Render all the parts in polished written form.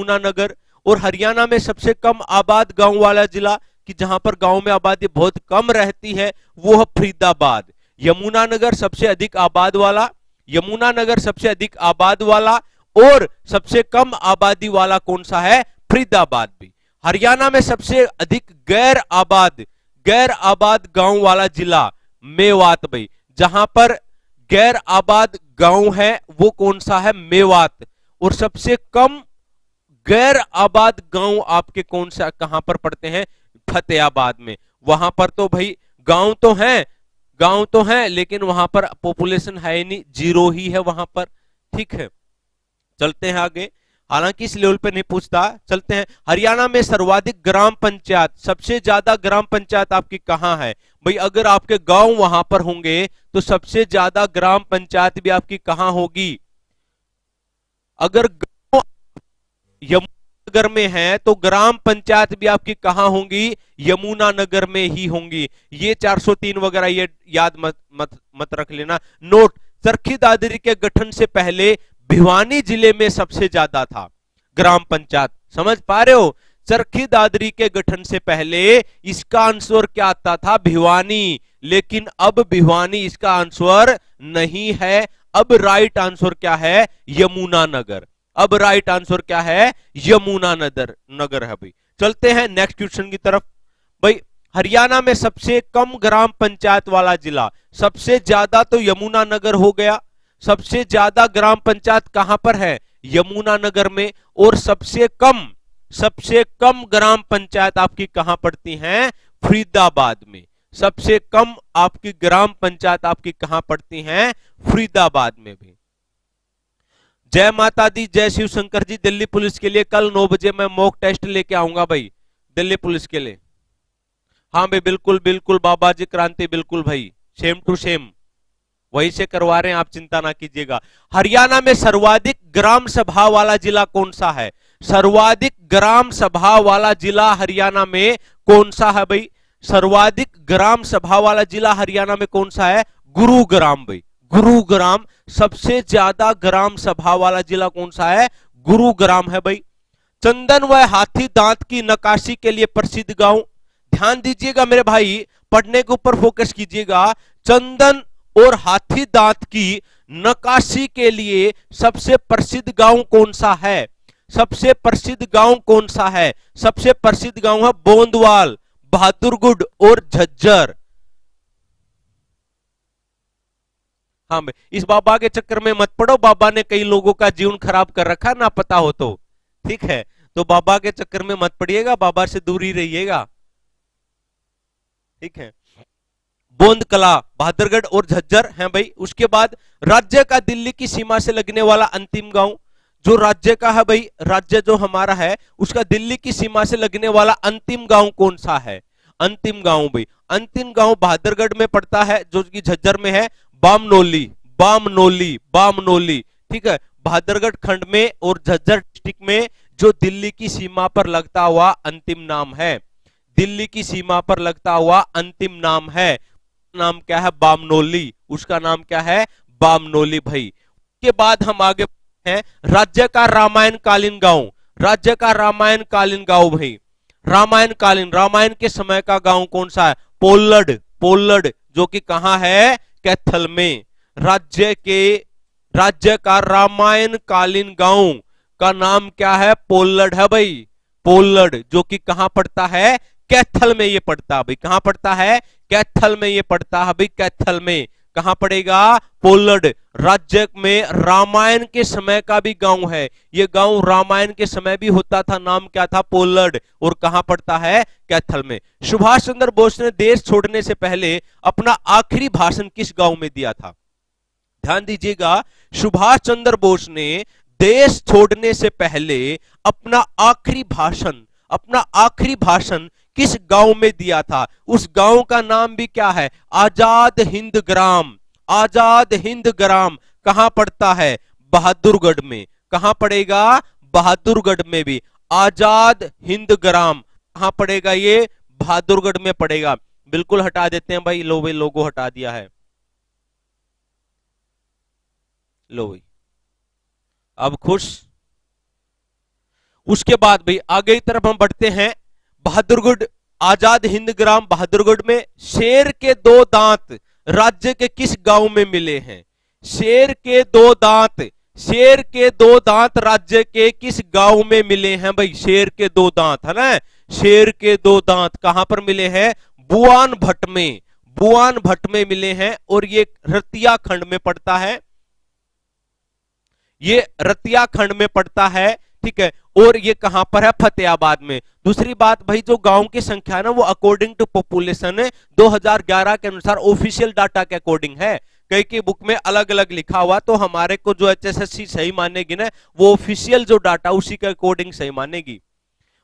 यमुनानगर। और हरियाणा में सबसे कम आबाद गांव वाला जिला, कि जहां पर गांव में आबादी बहुत कम रहती है, वो है फरीदाबाद। यमुनानगर सबसे अधिक आबाद वाला, यमुनानगर सबसे अधिक आबाद वाला, और सबसे कम आबादी वाला कौन सा है? फरीदाबाद भी। हरियाणा में सबसे अधिक गैर आबाद गांव वाला जिला मेवात भाई। जहां पर गैर आबाद गांव है वो कौन सा है? मेवात। और सबसे कम गैर आबाद गांव आपके कौन सा कहां पर पड़ते हैं? फतेहाबाद में। वहां पर तो भाई गांव तो हैं लेकिन वहां पर पॉपुलेशन है ही नहीं, जीरो ही है वहां पर। ठीक है, चलते हैं आगे। हालांकि इस लेवल पे नहीं पूछता, चलते हैं। हरियाणा में सर्वाधिक ग्राम पंचायत, सबसे ज्यादा ग्राम पंचायत आपकी कहां है? भाई अगर आपके गांव वहां पर होंगे तो सबसे ज्यादा ग्राम पंचायत भी आपकी कहां होगी? अगर गांव यमुनानगर में है तो ग्राम पंचायत भी आपकी कहां होंगी? यमुनानगर में ही होंगी। ये 403 वगैरह ये याद मत रख लेना। नोट, चरखी दादरी के गठन से पहले भिवानी जिले में सबसे ज्यादा था ग्राम पंचायत। समझ पा रहे हो? चरखी दादरी के गठन से पहले इसका आंसर क्या आता था? भिवानी। लेकिन अब भिवानी इसका आंसर नहीं है। अब राइट आंसर क्या है? यमुनानगर। अब राइट आंसर क्या है? यमुनानगर है भाई। चलते हैं नेक्स्ट क्वेश्चन की तरफ। भाई हरियाणा में सबसे कम ग्राम पंचायत वाला जिला, सबसे ज्यादा तो यमुनानगर हो गया। सबसे ज्यादा ग्राम पंचायत कहां पर है? यमुनानगर में। और सबसे कम ग्राम पंचायत आपकी कहां पड़ती हैं? फरीदाबाद में। सबसे कम आपकी ग्राम पंचायत आपकी कहां पड़ती हैं? फरीदाबाद में भी। जय माता दी, जय शिव शंकर जी। दिल्ली पुलिस के लिए कल 9 बजे मैं मॉक टेस्ट लेके आऊंगा भाई, दिल्ली पुलिस के लिए। हाँ भाई बिल्कुल बिल्कुल बाबा जी क्रांति, बिल्कुल भाई, सेम टू सेम वही से करवा रहे हैं, आप चिंता ना कीजिएगा। हरियाणा में सर्वाधिक ग्राम सभा वाला जिला कौन सा है? सर्वाधिक ग्राम सभा वाला जिला हरियाणा में कौन सा है भाई? सर्वाधिक ग्राम सभा वाला जिला हरियाणा में कौन सा है? गुरुग्राम भाई, गुरुग्राम। सबसे ज्यादा ग्राम सभा वाला जिला कौन सा है? गुरुग्राम है भाई। चंदन व हाथी दांत की नक्काशी के लिए प्रसिद्ध गांव, ध्यान दीजिएगा मेरे भाई, पढ़ने के ऊपर फोकस कीजिएगा। चंदन और हाथी दांत की नक्काशी के लिए सबसे प्रसिद्ध गांव कौन सा है? सबसे प्रसिद्ध गांव कौन सा है? सबसे प्रसिद्ध गांव है बोंदवाल, बहादुरगढ़ और झज्जर। हाँ, इस बाबा के चक्कर में मत पड़ो, बाबा ने कई लोगों का जीवन खराब कर रखा ना पता हो तो। ठीक है, तो बाबा के चक्कर में मत पड़िएगा, बाबा से दूर ही रहिएगा। ठीक है, बोंद कला, बहादुरगढ़ और झज्जर हैं भाई। उसके बाद राज्य का दिल्ली की सीमा से लगने वाला अंतिम गांव, जो राज्य का है भाई, राज्य जो हमारा है उसका दिल्ली की सीमा से लगने वाला अंतिम गांव कौन सा है? अंतिम गांव भाई, अंतिम गांव बहादुरगढ़ में पड़ता है, जो कि झज्जर में है, बामनोली, बामनोली, बामनोली। ठीक है, बहादुरगढ़ खंड में और झज्जर डिस्ट्रिक्ट में जो दिल्ली की सीमा पर लगता हुआ अंतिम नाम है, दिल्ली की सीमा पर लगता हुआ अंतिम नाम है, नाम क्या है? बामनोली। उसका नाम क्या है? बामनोली भाई। उसके बाद हम आगे हैं, राज्य का रामायण कालीन गांव, राज्य का रामायण कालीन गांव भाई, रामायण कालीन, रामायण के समय का गांव कौन सा है? पोल्लड, पोल्लड, जो कि कहां है? कैथल में। राज्य का रामायण कालीन गांव का नाम क्या है? पोल्लड है भाई, पोल्लड, जो कि कहां पड़ता है? कैथल में ये पड़ता है भाई। कहां पड़ता है? कैथल में ये पड़ता है भाई, कैथल में। कहां पड़ेगा? पोल्लड। राज्य में रामायण के समय का भी गांव है, ये गांव रामायण के समय भी होता था, नाम क्या था? पोल्लड। और कहां पड़ता है? कैथल में। सुभाष चंद्र बोस ने देश छोड़ने से पहले अपना आखिरी भाषण किस गांव में दिया था? ध्यान दीजिएगा, सुभाष चंद्र बोस ने देश छोड़ने से पहले अपना आखिरी भाषण किस गांव में दिया था? उस गांव का नाम भी क्या है? आजाद हिंद ग्राम। आजाद हिंद ग्राम कहां पड़ता है? बहादुरगढ़ में। कहां पड़ेगा? बहादुरगढ़ में भी। आजाद हिंद ग्राम कहां पड़ेगा? ये बहादुरगढ़ में पड़ेगा। बिल्कुल हटा देते हैं भाई, लो भाई लोगो हटा दिया है, लो भाई, अब खुश। उसके बाद भाई आगे की तरफ हम बढ़ते हैं। बहादुरगढ़, आजाद हिंद ग्राम बहादुरगढ़ में शेर के दो दांत राज्य के किस गांव में मिले हैं? शेर के दो दांत, शेर के दो दांत राज्य के किस गांव में मिले हैं भाई? शेर के दो दांत है ना, शेर के दो दांत कहां पर मिले हैं? बुआन भट्ट में, बुआन भट्ट में मिले हैं और ये रतिया खंड में पड़ता है, ये रतिया खंड में पड़ता है, ठीक है। और ये कहां पर है? फतेहाबाद में। दूसरी बात भाई, जो गांव की संख्या है ना वो अकॉर्डिंग टू पॉपुलेशन 2011 के अनुसार ऑफिशियल डाटा के अकॉर्डिंग है, कई की बुक में अलग अलग लिखा हुआ, तो हमारे को जो HSSC सही मानेगी ना वो ऑफिशियल जो डाटा उसी के अकॉर्डिंग सही मानेगी।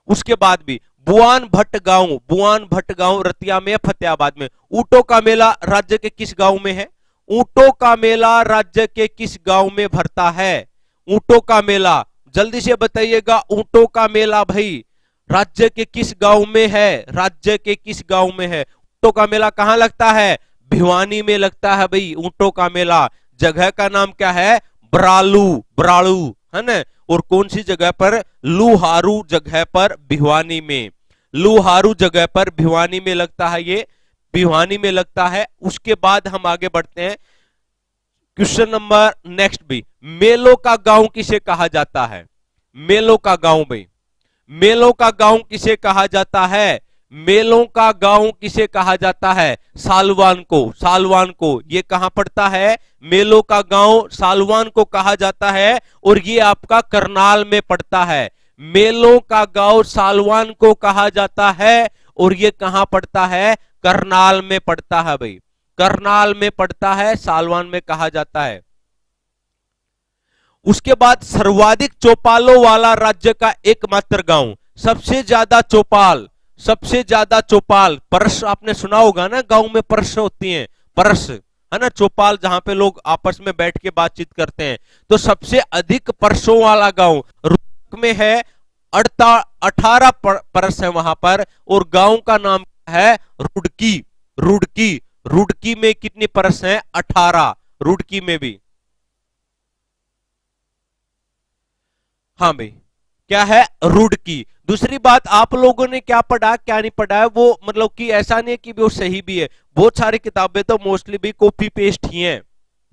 उसके बाद भी बुआन भट्ट गांव, बुआन भट्ट गांव रतिया में, फतेहाबाद में। ऊंटों का मेला राज्य के किस गांव में है? ऊंटों का मेला राज्य के किस गांव में भरता है? ऊंटों का मेला जल्दी से बताइएगा, ऊंटों का मेला भाई राज्य के किस गांव में है? राज्य के किस गांव में है? ऊंटों का मेला कहां लगता है? भिवानी में लगता है भाई ऊंटों का मेला। जगह का नाम क्या है? ब्रालू, ब्रालू है ना। और कौन सी जगह पर? लुहारू जगह पर भिवानी में, लुहारू जगह पर भिवानी में लगता है, ये भिवानी में लगता है। उसके बाद हम आगे बढ़ते हैं। क्वेश्चन नंबर नेक्स्ट भी, मेलों का गांव किसे कहा जाता है? मेलों का गांव भाई, मेलों का गांव किसे कहा जाता है? मेलों का गांव किसे कहा जाता है? सालवान को, सालवान को। ये कहां पड़ता है? मेलों का गांव सालवान को कहा जाता है और ये आपका करनाल में पड़ता है। मेलों का गांव सालवान को कहा जाता है और ये कहां पड़ता है? करनाल में पड़ता है भाई, करनाल में पड़ता है, सालवान में कहा जाता है। उसके बाद सर्वाधिक चौपालों वाला राज्य का एकमात्र गांव, सबसे ज्यादा चौपाल, सबसे ज्यादा चौपाल। परस आपने सुना होगा ना, गांव में परस होती हैं, परस है ना, चौपाल जहां पे लोग आपस में बैठ के बातचीत करते हैं। तो सबसे अधिक परसों वाला गांव रुड़की में है, 18 परस है वहां पर, और गांव का नाम है रुड़की, रुड़की। रुड़की में कितनी परस है? 18, रुड़की में भी। हाँ भाई, क्या है? रुड़की। दूसरी बात, आप लोगों ने क्या पढ़ा क्या नहीं पढ़ा है वो मतलब कि ऐसा नहीं है कि वो सही भी है, बहुत सारी किताबें तो मोस्टली भी कॉपी पेस्ट ही हैं,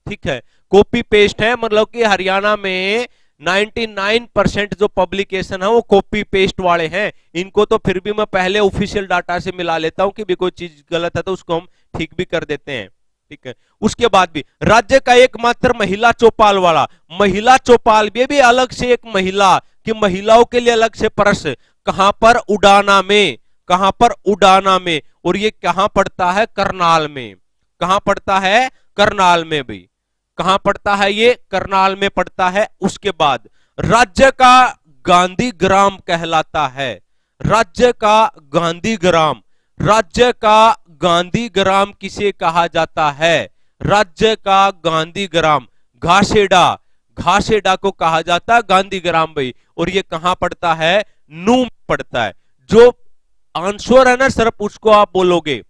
ठीक है, कॉपी पेस्ट है। मतलब कि हरियाणा में 99% जो पब्लिकेशन है वो कॉपी पेस्ट वाले हैं। इनको तो फिर भी मैं पहले ऑफिशियल डाटा से मिला लेता हूं कि भी कोई चीज गलत है तो उसको हम ठीक भी कर देते हैं, ठीक है। उसके बाद भी राज्य का एकमात्र महिला चौपाल वाला, महिला चौपाल भी अलग से एक महिला कि महिलाओं के लिए अलग से परस, कहां पर? उडाना में, कहां पर? उडाना में। और ये कहां पड़ता है? करनाल में। कहां पड़ता है? करनाल में भी। कहां पड़ता है? ये करनाल में पड़ता है। उसके बाद राज्य का गांधी ग्राम कहलाता है, राज्य का गांधी ग्राम, राज्य का गांधी ग्राम किसे कहा जाता है? राज्य का गांधी ग्राम घासेडा, घासेडा को कहा जाता है गांधी ग्राम भाई। और ये कहां पड़ता है? नू में पड़ता है। जो आंसर है ना सिर्फ उसको आप बोलोगे,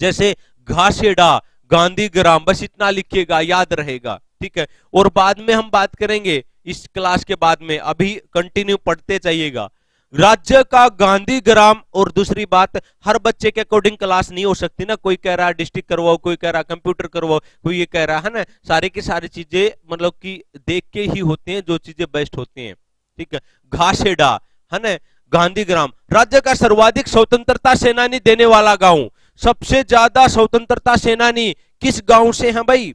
जैसे घासेडा, गांधी ग्राम, बस इतना लिखिएगा, याद रहेगा, ठीक है। और बाद में हम बात करेंगे इस क्लास के बाद में, अभी कंटिन्यू पढ़ते जाइएगा। राज्य का गांधी ग्राम। और दूसरी बात, हर बच्चे के अकॉर्डिंग क्लास नहीं हो सकती ना, कोई कह रहा है डिस्ट्रिक्ट करवाओ, कोई कह रहा है कंप्यूटर करवाओ, कोई ये कह रहा है ना, सारी की सारी चीजें मतलब कि देख के ही होती हैं जो चीजें बेस्ट होती हैं, ठीक है। घासेडा है ना, गांधी ग्राम। राज्य का सर्वाधिक स्वतंत्रता सेनानी देने वाला गांव, सबसे ज्यादा स्वतंत्रता सेनानी किस गांव से है भाई?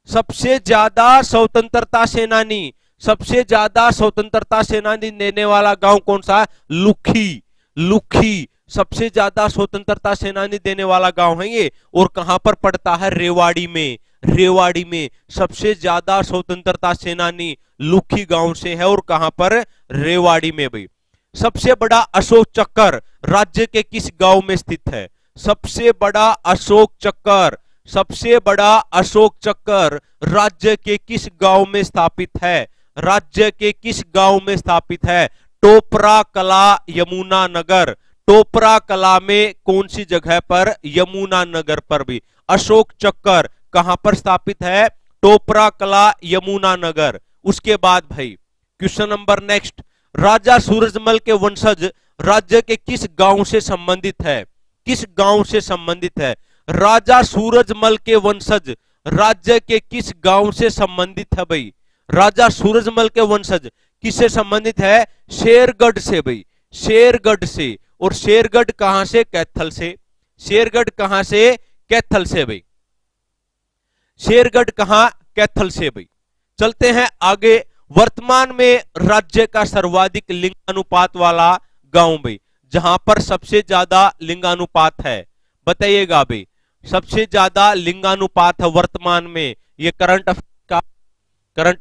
सबसे ज्यादा स्वतंत्रता सेनानी, सबसे ज्यादा स्वतंत्रता सेनानी देने वाला गांव कौन सा? लुखी, लुखी सबसे ज्यादा स्वतंत्रता सेनानी देने वाला गांव है ये। और कहां पर पड़ता है? रेवाड़ी में, रेवाड़ी में सबसे ज्यादा स्वतंत्रता सेनानी लुखी गांव से है। और कहां पर? रेवाड़ी में भाई। सबसे बड़ा अशोक चक्कर राज्य के किस गांव में स्थित है? सबसे बड़ा अशोक चक्कर, सबसे बड़ा अशोक चक्कर राज्य के किस गांव में स्थापित है? राज्य के किस गांव में स्थापित है? टोपरा कला, यमुना नगर। टोपरा कला में कौन सी जगह पर? यमुना नगर पर भी। अशोक चक्कर कहां पर स्थापित है? टोपरा कला, यमुना नगर। उसके बाद भाई क्वेश्चन नंबर नेक्स्ट, राजा सूरजमल के वंशज राज्य के किस गांव से संबंधित है? किस गांव से संबंधित है? राजा सूरजमल के वंशज राज्य के किस गांव से संबंधित है भाई? राजा सूरजमल के वंशज किससे संबंधित है? शेरगढ़ से भाई, शेरगढ़ से। और शेरगढ़ कहां से? कैथल से। शेरगढ़ कहां से? कैथल से भाई। शेरगढ़ कहां? कैथल से भाई। चलते हैं आगे। वर्तमान में राज्य का सर्वाधिक लिंगानुपात वाला गांव भाई, जहां पर सबसे ज्यादा लिंगानुपात है, बताइएगा भाई। सबसे ज्यादा लिंगानुपात है वर्तमान में, ये करंट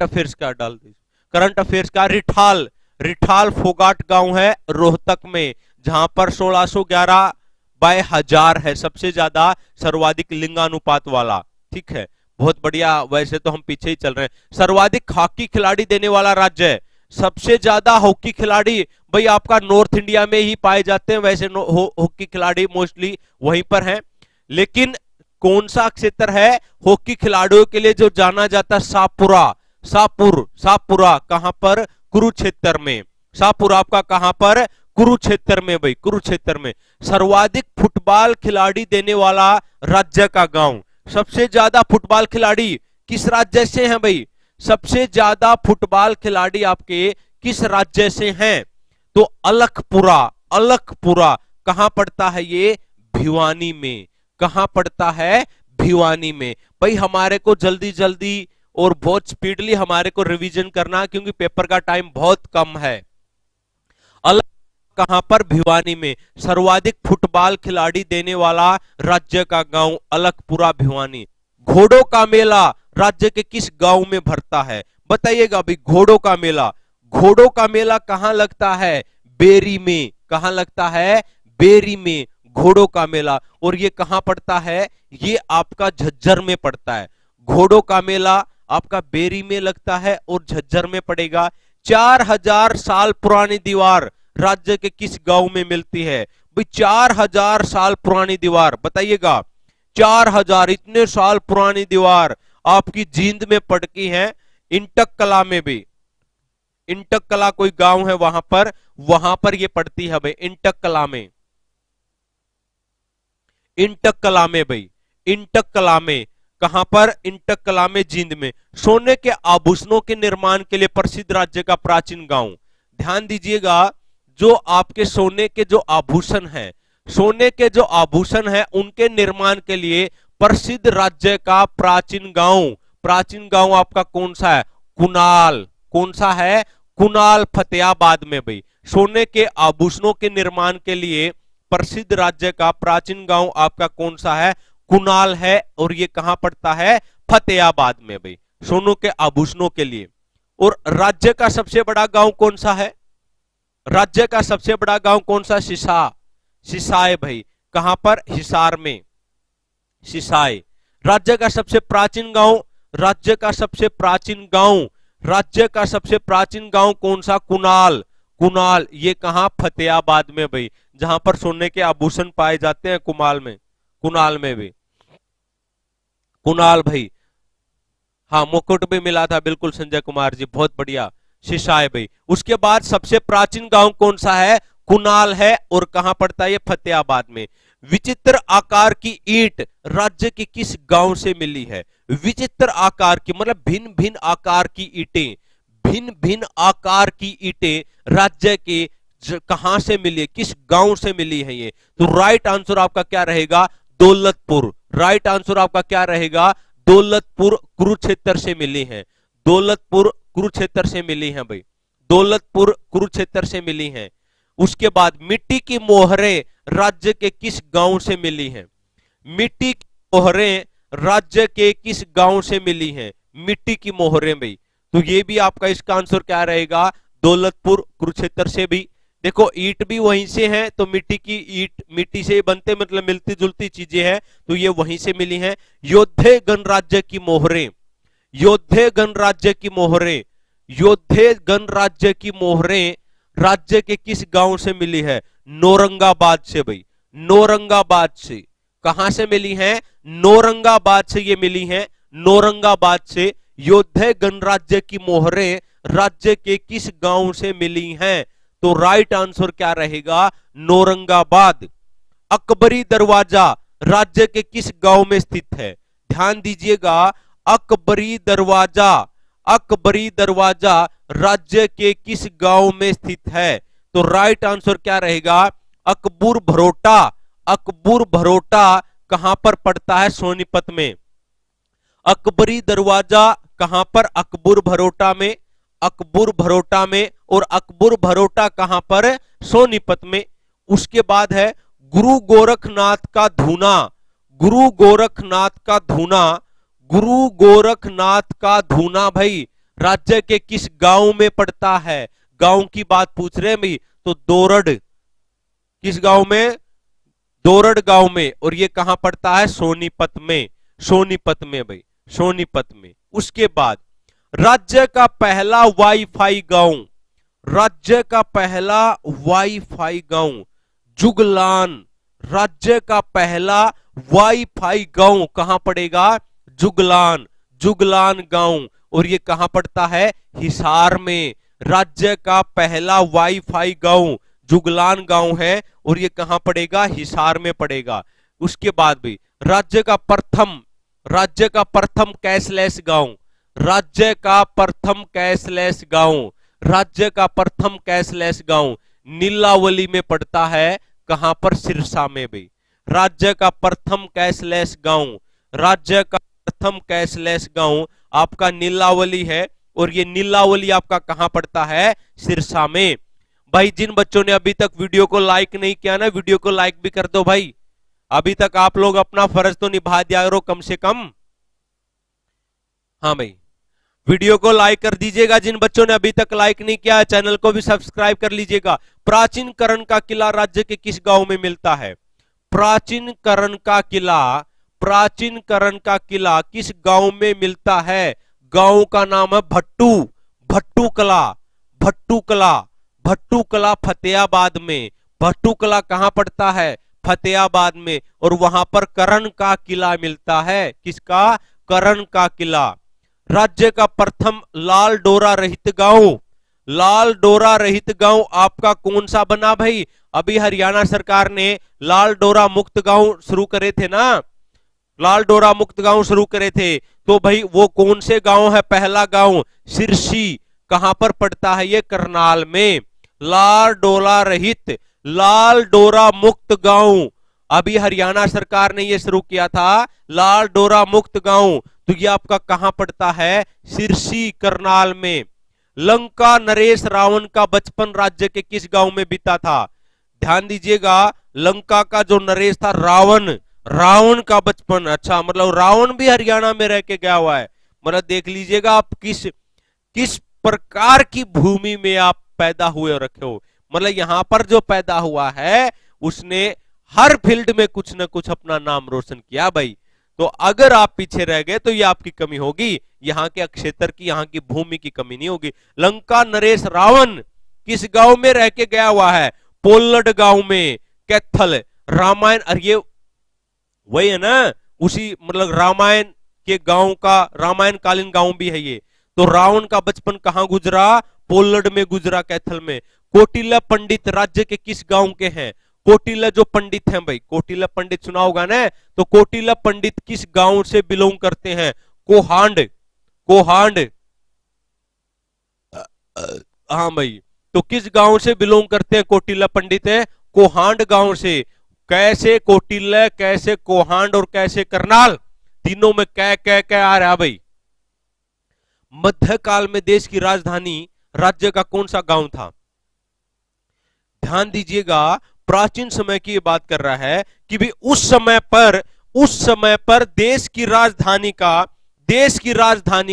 अफेयर्स का डाल दीजिए, करंट अफेयर्स का। रिठाल, रिठाल फोगाट गांव है रोहतक में, जहां पर 1611/1000 है, सबसे ज्यादा सर्वाधिक लिंगानुपात वाला। ठीक है, बहुत बढ़िया। वैसे तो हम पीछे ही चल रहे हैं। सर्वाधिक हॉकी खिलाड़ी देने वाला राज्य है, सबसे ज्यादा हॉकी खिलाड़ी भाई आपका नॉर्थ इंडिया में ही पाए जाते हैं। वैसे हॉकी खिलाड़ी मोस्टली वहीं पर हैं, लेकिन कौन सा क्षेत्र है हॉकी खिलाड़ियों के लिए जो जाना जाता है? सापुरा, सापुरा कहां पर? कुरुक्षेत्र में। सापुरा आपका कहां पर? कुरुक्षेत्र में भाई, कुरुक्षेत्र में। सर्वाधिक फुटबॉल खिलाड़ी देने वाला राज्य का गांव, सबसे ज्यादा फुटबॉल खिलाड़ी किस राज्य से हैं भाई? सबसे ज्यादा फुटबॉल खिलाड़ी आपके किस राज्य से हैं? तो अलखपुरा, अलखपुरा कहां पड़ता है ये? भिवानी में। कहां पड़ता है? भिवानी में। भाई हमारे को जल्दी जल्दी और बहुत स्पीडली हमारे को रिवीजन करना, क्योंकि पेपर का टाइम बहुत कम है। अलग कहां पर? भिवानी में। सर्वाधिक फुटबॉल खिलाड़ी देने वाला राज्य का गांव अलखपुरा, भिवानी। घोड़ों का मेला राज्य के किस गांव में भरता है? बताइएगा भाई। घोड़ों का मेला, घोड़ों का मेला कहां लगता है? बेरी में। कहां लगता है? बेरी में घोड़ों का मेला। और ये कहां पड़ता है? ये आपका झज्जर में पड़ता है। घोड़ों का मेला आपका बेरी में लगता है और झज्जर में पड़ेगा। 4000 साल पुरानी दीवार राज्य के किस गांव में मिलती है? भाई 4000 साल पुरानी दीवार, बताइएगा। 4000 इतने साल पुरानी दीवार आपकी जींद में पड़ती है, इंटक कला में भी। इंटक कला कोई गांव है वहां पर ये पड़ती है भाई, इंटक कला में। इंटक कला में भाई, इंटक कला में। कहां पर? इंटक कला में, जींद में। सोने के आभूषणों के निर्माण के लिए प्रसिद्ध राज्य का प्राचीन गांव। ध्यान दीजिएगा, जो आपके सोने के जो आभूषण हैं, सोने के जो आभूषण हैं उनके निर्माण के लिए प्रसिद्ध राज्य का प्राचीन गांव, प्राचीन गांव आपका कौन सा है? कुणाल। कौन सा है? कुणाल, फतेहाबाद में भाई। सोने के आभूषणों के निर्माण के लिए प्रसिद्ध राज्य का प्राचीन गांव आपका कौन सा है? कुणाल है। और ये कहां पड़ता है? फतेहाबाद में भाई, सोनों के आभूषणों के लिए। और राज्य का सबसे बड़ा गांव कौन सा है? राज्य का सबसे बड़ा गांव कौन सा? सिसा, सिसाई भाई। कहां पर? हिसार में, सिसाई। राज्य का सबसे प्राचीन गांव, राज्य का सबसे प्राचीन गांव, राज्य का सबसे प्राचीन गांव कौन सा? कुणाल, कुणाल। ये कहां? फतेहाबाद में भाई, जहां पर सोने के आभूषण पाए जाते हैं, कुमाल में, कुणाल में भी। कुणाल भाई, हाँ मुकुट भी मिला था, बिल्कुल संजय कुमार जी, बहुत बढ़िया। सिसाई भाई। उसके बाद सबसे प्राचीन गांव कौन सा है? कुणाल है। और कहां पड़ता है? ये फतेहाबाद में। विचित्र आकार की ईंट राज्य के किस गांव से मिली है? विचित्र आकार की मतलब भिन्न भिन्न आकार की ईंटें, भिन्न भिन्न आकार की ईंटें राज्य के कहां से मिली है? किस गांव से मिली है ये? तो राइट आंसर आपका क्या रहेगा? दौलतपुर। राइट आंसर आपका क्या रहेगा? दौलतपुर, कुरुक्षेत्र से मिली है। दौलतपुर कुरुक्षेत्र से मिली है भाई, दौलतपुर कुरुक्षेत्र से मिली है। उसके बाद मिट्टी की मोहरें राज्य के किस गांव से मिली हैं? मिट्टी की मोहरें राज्य के किस गांव से मिली हैं? मिट्टी की मोहरें भाई। तो ये भी आपका इसका आंसर क्या रहेगा? दौलतपुर कुरुक्षेत्र से भी। देखो ईंट भी वहीं से है, तो मिट्टी की ईंट मिट्टी से बनते मतलब मिलती जुलती चीजें हैं, तो ये वहीं से मिली हैं। योद्धे गणराज्य की मोहरें, योद्धे गणराज्य की मोहरें, योद्धे गणराज्य की मोहरें राज्य के किस गांव से मिली है? नौरंगाबाद से भाई, नौरंगाबाद से। कहां से मिली है? नौरंगाबाद से ये मिली है, नौरंगाबाद से। योद्धे गणराज्य की मोहरें राज्य के किस गांव से मिली हैं? तो राइट आंसर क्या रहेगा? नौरंगाबाद। अकबरी दरवाजा राज्य के किस गांव में स्थित है? ध्यान दीजिएगा, अकबरी दरवाजा, अकबरी दरवाजा राज्य के किस गांव में स्थित है? तो राइट आंसर क्या रहेगा? अकबूर भरोटा। अकबूर भरोटा कहां पर पड़ता है? सोनीपत में। अकबरी दरवाजा कहां पर? अकबूर भरोटा में, अकबूर भरोटा में। और अकबूर भरोटा कहां पर? सोनीपत में। उसके बाद है गुरु गोरखनाथ का धूना। गुरु गोरखनाथ का धूना, गुरु गोरखनाथ का धूना भाई राज्य के किस गांव में पड़ता है? गांव की बात पूछ रहे हैं भाई, तो दोरड। किस गांव में? दोरड गांव में। और ये कहां पड़ता है? सोनीपत में। सोनीपत में भाई, सोनीपत में। उसके बाद राज्य का पहला वाईफाई गांव, राज्य का पहला वाईफाई गांव जुगलान। राज्य का पहला वाईफाई गांव कहां पड़ेगा? जुगलान, जुगलान गांव। और ये कहां पड़ता है? हिसार में। राज्य का पहला वाईफाई गांव जुगलान गांव है और ये कहां पड़ेगा? हिसार में पड़ेगा। उसके बाद भी राज्य का प्रथम, राज्य का प्रथम कैशलेस गांव, राज्य का प्रथम कैशलेस गांव, राज्य का प्रथम कैशलेस गांव नीलावली में पड़ता है। कहां पर? सिरसा में भी। राज्य का प्रथम कैशलेस गांव, राज्य का प्रथम कैशलेस गांव आपका नीलावली है और ये नीलावली आपका कहां पड़ता है? सिरसा में। भाई जिन बच्चों ने अभी तक वीडियो को लाइक नहीं किया ना, वीडियो को लाइक भी कर दो भाई। अभी तक आप लोग अपना फर्ज तो निभा दिया करो कम से कम। हाँ भाई, वीडियो को लाइक कर दीजिएगा। जिन बच्चों ने अभी तक लाइक नहीं किया है, चैनल को भी सब्सक्राइब कर लीजिएगा। प्राचीन करण का किला राज्य के किस गांव में मिलता है? प्राचीन करण का किला, प्राचीन करण का किला किस गांव में मिलता है? गांव का नाम है भट्टू, भट्टू कला, भट्टू कला, भट्टू कला फतेहाबाद में। भट्टू कला कहां पड़ता है? फतेहाबाद में। और वहां पर करण का किला मिलता है। किसका? करण का किला। राज्य का प्रथम लाल डोरा रहित गांव, लाल डोरा रहित गांव आपका कौन सा बना भाई? अभी हरियाणा सरकार ने लाल डोरा मुक्त गांव शुरू करे थे ना, लाल डोरा मुक्त गांव शुरू करे थे। तो भाई वो कौन से गांव है? पहला गांव सिरसी। कहां पर पड़ता है? ये करनाल में। लाल डोरा रहित, लाल डोरा मुक्त गांव अभी हरियाणा सरकार ने ये शुरू किया था, लाल डोरा मुक्त गांव। तो ये आपका कहां पड़ता है? सिरसी, करनाल में। लंका नरेश रावण का बचपन राज्य के किस गांव में बीता था? ध्यान दीजिएगा, लंका का जो नरेश था रावण, रावण का बचपन, अच्छा मतलब रावण भी हरियाणा में रह के गया हुआ है। मतलब देख लीजिएगा आप किस किस प्रकार की भूमि में आप पैदा हुए और रखे हो। मतलब यहां पर जो पैदा हुआ है उसने हर फील्ड में कुछ ना कुछ अपना नाम रोशन किया भाई। तो अगर आप पीछे रह गए तो ये आपकी कमी होगी, यहाँ के क्षेत्र की, यहाँ की भूमि की कमी नहीं होगी। लंका नरेश रावण किस गांव में रह के गया हुआ है? पोल्लड गांव में। कैथल, रामायण, अरे ये वही है ना, उसी मतलब रामायण के गांव का, रामायण कालीन गांव भी है ये। तो रावण का बचपन कहां गुजरा? पोल्लड में गुजरा, कैथल में। कोटिला पंडित राज्य के किस गांव के हैं? कोटिला जो पंडित हैं भाई, कोटिला पंडित सुना होगा ना, तो कोटिला पंडित किस गांव से बिलोंग करते हैं? कोहांड, कोहांड। हाँ भाई, तो किस गांव से बिलोंग करते हैं कोटिला पंडित? है कोहांड गांव से। कैसे कोटिला, कैसे कोहांड और कैसे करनाल, तीनों में कै आ रहा भाई। मध्यकाल में देश की राजधानी राज्य का कौन सा गांव था? ध्यान दीजिएगा, प्राचीन समय की बात कर रहा है कि भी उस समय पर देश की राजधानी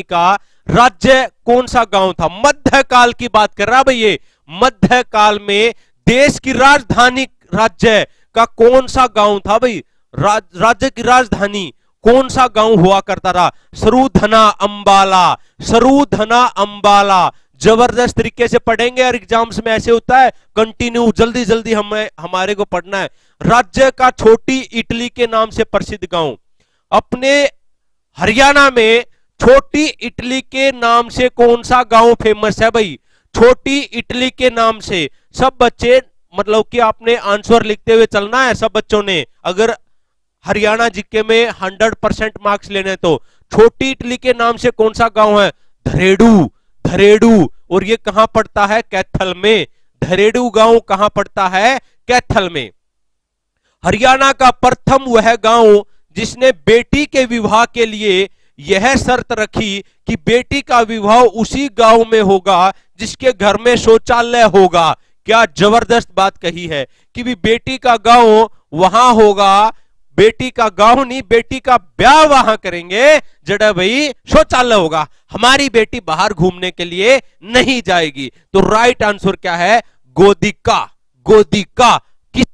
का राज्य कौन सा गांव था? मध्यकाल की बात कर रहा भाई ये। मध्यकाल में देश की राजधानी राज्य का कौन सा गांव था भाई? राज्य की राजधानी कौन सा गांव हुआ करता था? सरूधना अंबाला, सरूधना अंबाला। जबरदस्त तरीके से पढ़ेंगे और एग्जाम्स में ऐसे होता है, कंटिन्यू जल्दी जल्दी हमारे को पढ़ना है। राज्य का छोटी इटली के नाम से प्रसिद्ध गांव। अपने हरियाणा में छोटी इटली के नाम से कौन सा गांव फेमस है भाई? छोटी इटली के नाम से। सब बच्चे मतलब कि आपने आंसर लिखते हुए चलना है सब बच्चों ने, अगर हरियाणा जीके में 100% मार्क्स लेने तो। छोटी इटली के नाम से कौन सा गांव है? धरेड़ू। धरेड़ू। और ये कहां पड़ता है? कैथल में। धरेड़ू गांव कहां पड़ता है? कैथल में। हरियाणा का प्रथम वह गांव जिसने बेटी के विवाह के लिए यह शर्त रखी कि बेटी का विवाह उसी गांव में होगा जिसके घर में शौचालय होगा। क्या जबरदस्त बात कही है कि भी बेटी का गांव वहां होगा, बेटी का गांव नहीं, बेटी का ब्याह वहां करेंगे जड़ा भाई शौचालय होगा। हमारी बेटी बाहर घूमने के लिए नहीं जाएगी। तो राइट आंसर क्या है? गोदिका। गोदिका किस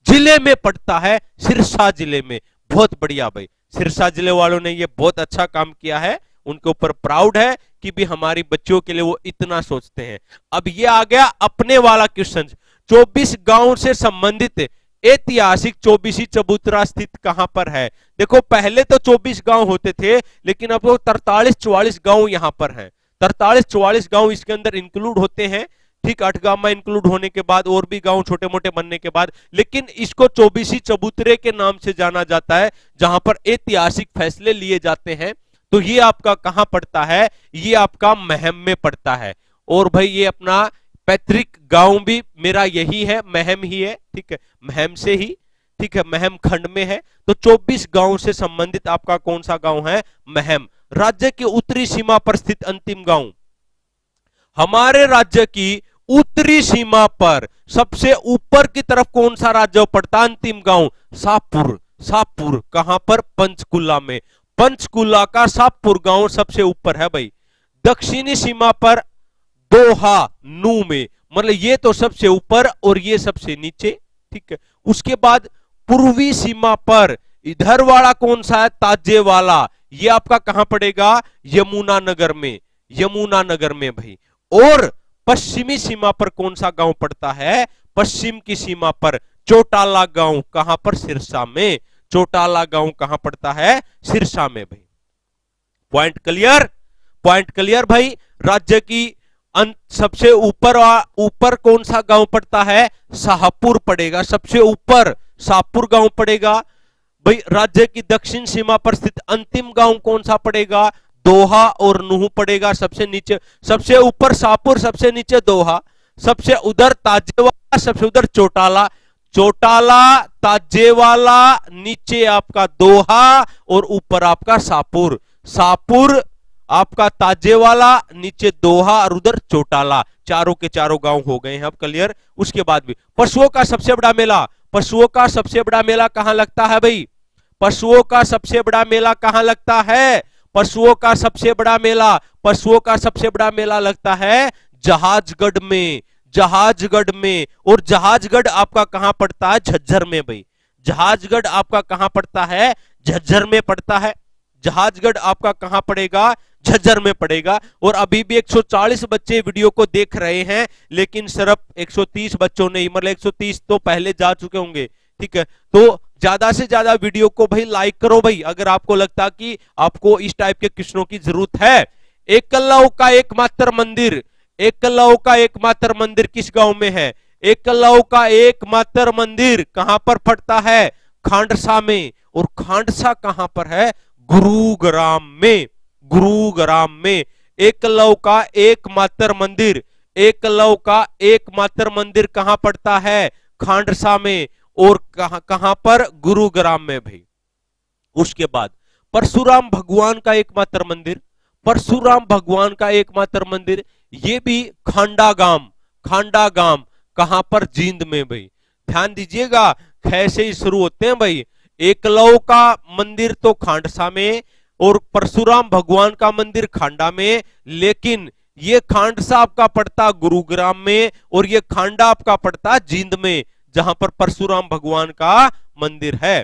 जिले में पड़ता है? सिरसा जिले में। बहुत बढ़िया भाई, सिरसा जिले वालों ने ये बहुत अच्छा काम किया है, उनके ऊपर प्राउड है कि भी हमारी बच्चों के लिए वो इतना सोचते हैं। अब ये आ गया अपने वाला क्वेश्चन। 24 गांव से संबंधित ऐतिहासिक चौबीसी चबूतरा स्थित कहां पर है? देखो पहले तो 24 गांव होते थे, लेकिन अब वो 43-44 गांव यहां पर हैं। 43-44 गांव इसके अंदर इंक्लूड होते हैं, ठीक। अठगामा इंक्लूड होने के बाद और भी गांव छोटे मोटे बनने के बाद, लेकिन इसको चौबीसी चबूतरे के नाम से जाना जाता है, जहां पर ऐतिहासिक फैसले लिए जाते हैं। तो ये आपका कहां पड़ता है? ये आपका महम में पड़ता है। और भाई ये अपना पैतृक गांव भी मेरा यही है, महम ही है, ठीक है, महम से ही, ठीक है, महम खंड में है। तो 24 गांव से संबंधित आपका कौन सा गांव है? महम। राज्य की उत्तरी सीमा पर स्थित अंतिम गांव। हमारे राज्य की उत्तरी सीमा पर सबसे ऊपर की तरफ कौन सा राज्य पड़ता? अंतिम गांव शाहपुर। शाहपुर कहां पर? पंचकुला में। पंचकुला का शाहपुर गांव सबसे ऊपर है भाई। दक्षिणी सीमा पर दोहा नू में, मतलब ये तो सबसे ऊपर और ये सबसे नीचे, ठीक है। उसके बाद पूर्वी सीमा पर इधर वाला कौन सा है? ताजेवाला। ये आपका कहां पड़ेगा? यमुनानगर में। यमुनानगर में भाई। और पश्चिमी सीमा पर कौन सा गांव पड़ता है? पश्चिम की सीमा पर चौटाला गांव। कहां पर? सिरसा में। चौटाला गांव कहां पड़ता है? सिरसा में भाई। Point clear? पॉइंट क्लियर भाई। राज्य की सबसे ऊपर कौन सा गांव पड़ता है? शाहपुर पड़ेगा सबसे ऊपर, शाहपुर गांव पड़ेगा भाई। राज्य की दक्षिण सीमा पर स्थित अंतिम गांव कौन सा पड़ेगा? दोहा और नूह पड़ेगा सबसे नीचे। सबसे ऊपर शाहपुर, सबसे नीचे दोहा, सबसे उधर ताजेवाला, सबसे उधर चौटाला। चौटाला, ताजेवाला, नीचे आपका दोहा और ऊपर आपका शाहपुर। शाहपुर आपका ताजेवाला, नीचे दोहा और उधर चौटाला। चारों के चारों गांव हो गए हैं अब क्लियर। उसके बाद भी पशुओं का सबसे बड़ा मेला। पशुओं का सबसे बड़ा मेला कहां लगता है भाई? पशुओं का सबसे बड़ा मेला कहां लगता है? पशुओं का सबसे बड़ा मेला, पशुओं का सबसे बड़ा मेला लगता है जहाजगढ़ में। जहाजगढ़ में। और जहाजगढ़ आपका कहां पड़ता है? झज्जर में भाई। जहाजगढ़ आपका कहां पड़ता है? झज्जर में पड़ता है। जहाजगढ़ आपका कहां पड़ेगा? झज्जर में पड़ेगा। और अभी भी 140 बच्चे वीडियो को देख रहे हैं, लेकिन सिर्फ 130 बच्चों ने, मतलब 130 तो पहले जा चुके होंगे, ठीक है। तो ज्यादा से ज्यादा वीडियो को भाई लाइक करो भाई, अगर आपको लगता कि आपको इस टाइप के क्वेश्चनों की जरूरत है। एकलव्य का एकमात्र मंदिर, एकलव्य का एकमात्र मंदिर किस गांव में है? एकलव्य का एकमात्र मंदिर कहां पर पड़ता है? खांडसा में। और खांडसा कहां पर है? गुरुग्राम में। गुरुग्राम में। एकलव्य का एकमात्र मंदिर, एकलव्य का एकमात्र मंदिर कहां पड़ता है? खांडसा में। और कहां पर? गुरुग्राम में भाई। उसके बाद परशुराम भगवान का एकमात्र मंदिर, परशुराम भगवान का एकमात्र मंदिर, ये भी खांडा गांव। खांडा गांव कहां पर? जींद में भाई। ध्यान दीजिएगा, कैसे ही शुरू होते हैं भाई। एकलव्य का मंदिर तो खांडसा में और परशुराम भगवान का मंदिर खांडा में, लेकिन ये खांडसा आपका पड़ता गुरुग्राम में और ये खांडा आपका पड़ता जींद में, जहां पर परशुराम भगवान का मंदिर है।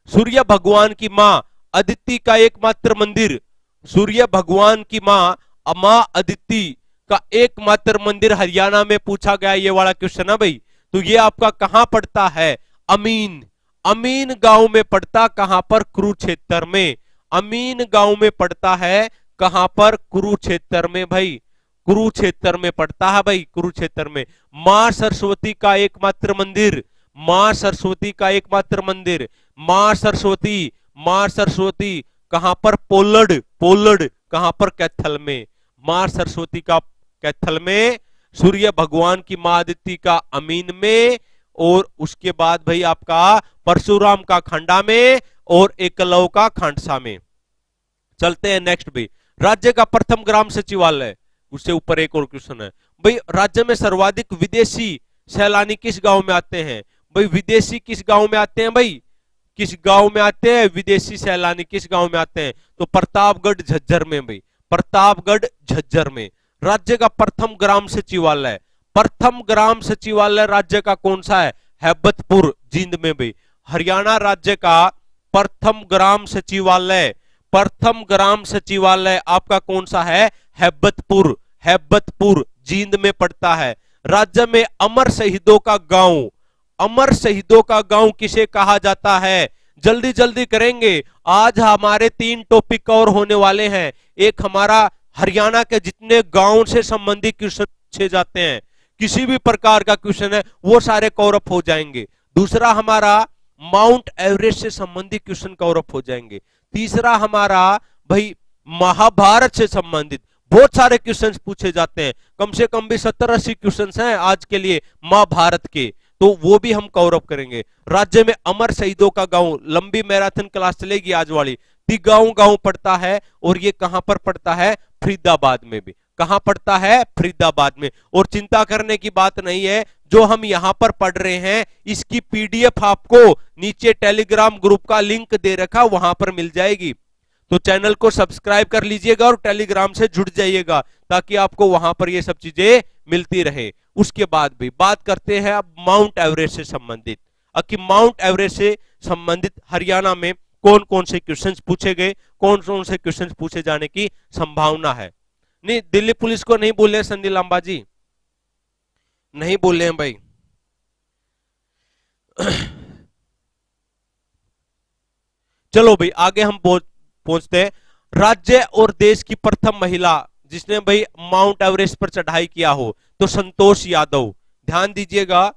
सूर्य भगवान की मां अदिति का एकमात्र मंदिर, सूर्य भगवान की मां अदिति का एकमात्र मंदिर हरियाणा में पूछा गया, ये वाला क्वेश्चन है भाई। तो ये आपका कहां पड़ता है? अमीन। अमीन गांव में पड़ता, कहां पर? कुरुक्षेत्र में। अमीन गांव में पड़ता है, कहां पर? कुरुक्षेत्र में भाई, कुरुक्षेत्र में पड़ता है भाई, कुरुक्षेत्र में। मां सरस्वती का एकमात्र मंदिर, मां सरस्वती का एकमात्र मंदिर, मां सरस्वती, मां सरस्वती कहां पर? पोलड, पोलड कहां पर? कैथल में। मां सरस्वती का कैथल में, सूर्य भगवान की मां अदिति का अमीन में, और उसके बाद भाई आपका परशुराम का खंडा में, और एकलव का खांडसा में। चलते हैं नेक्स्ट भाई, राज्य का प्रथम ग्राम सचिवालय, उससे ऊपर एक और क्वेश्चन है भाई, राज्य में सर्वाधिक विदेशी सैलानी किस गांव में आते हैं? भाई विदेशी किस गांव में आते हैं भाई? किस गांव में आते हैं विदेशी सैलानी? किस गांव में आते हैं? तो प्रतापगढ़ झज्जर में भाई, प्रतापगढ़ झज्जर में। राज्य का प्रथम ग्राम सचिवालय, प्रथम ग्राम सचिवालय राज्य का कौन सा है? हैबतपुर, जींद में भाई। हरियाणा राज्य का प्रथम ग्राम सचिवालय, प्रथम ग्राम सचिवालय आपका कौन सा है? हैबतपुर, हैबतपुर जींद में पड़ता है। राज्य में अमर शहीदों का गांव, अमर शहीदों का गांव किसे कहा जाता है? जल्दी जल्दी करेंगे, आज हमारे 3 टॉपिक और होने वाले हैं। एक हमारा हरियाणा के जितने गांव से संबंधित क्वेश्चन पूछे जाते हैं, किसी भी प्रकार का क्वेश्चन है वो सारे कवर अप हो जाएंगे। दूसरा हमारा माउंट एवरेस्ट से संबंधित क्वेश्चन कवर अप हो जाएंगे। तीसरा हमारा भाई महाभारत से संबंधित बहुत सारे क्वेश्चंस पूछे जाते हैं, कम से कम भी 70-80 क्वेश्चंस हैं आज के लिए महाभारत के, तो वो भी हम कवर अप करेंगे। राज्य में अमर शहीदों का गांव, लंबी मैराथन क्लास चलेगी आज वाली। तिगांव गांव पड़ता है, और ये कहां पर पड़ता है? फरीदाबाद में भी। कहां पड़ता है? फरीदाबाद में। और चिंता करने की बात नहीं है, जो हम यहां पर पढ़ रहे हैं इसकी पीडीएफ आपको नीचे टेलीग्राम ग्रुप का लिंक दे रखा, वहां पर मिल जाएगी। तो चैनल को सब्सक्राइब कर लीजिएगा और टेलीग्राम से जुड़ जाइएगा, ताकि आपको वहां पर ये सब चीजें मिलती रहे। उसके बाद भी बात करते हैं अब माउंट एवरेस्ट से संबंधित, कि माउंट एवरेस्ट से संबंधित हरियाणा में कौन कौन से क्वेश्चंस पूछे गए, कौन कौन से क्वेश्चंस पूछे जाने की संभावना है। नहीं, दिल्ली पुलिस को नहीं बोले संदी लांबा जी, नहीं बोले हैं भाई। चलो भाई आगे हम पहुंचते हैं। राज्य और देश की प्रथम महिला जिसने भाई माउंट एवरेस्ट पर चढ़ाई किया हो, तो संतोष यादव। ध्यान दीजिएगा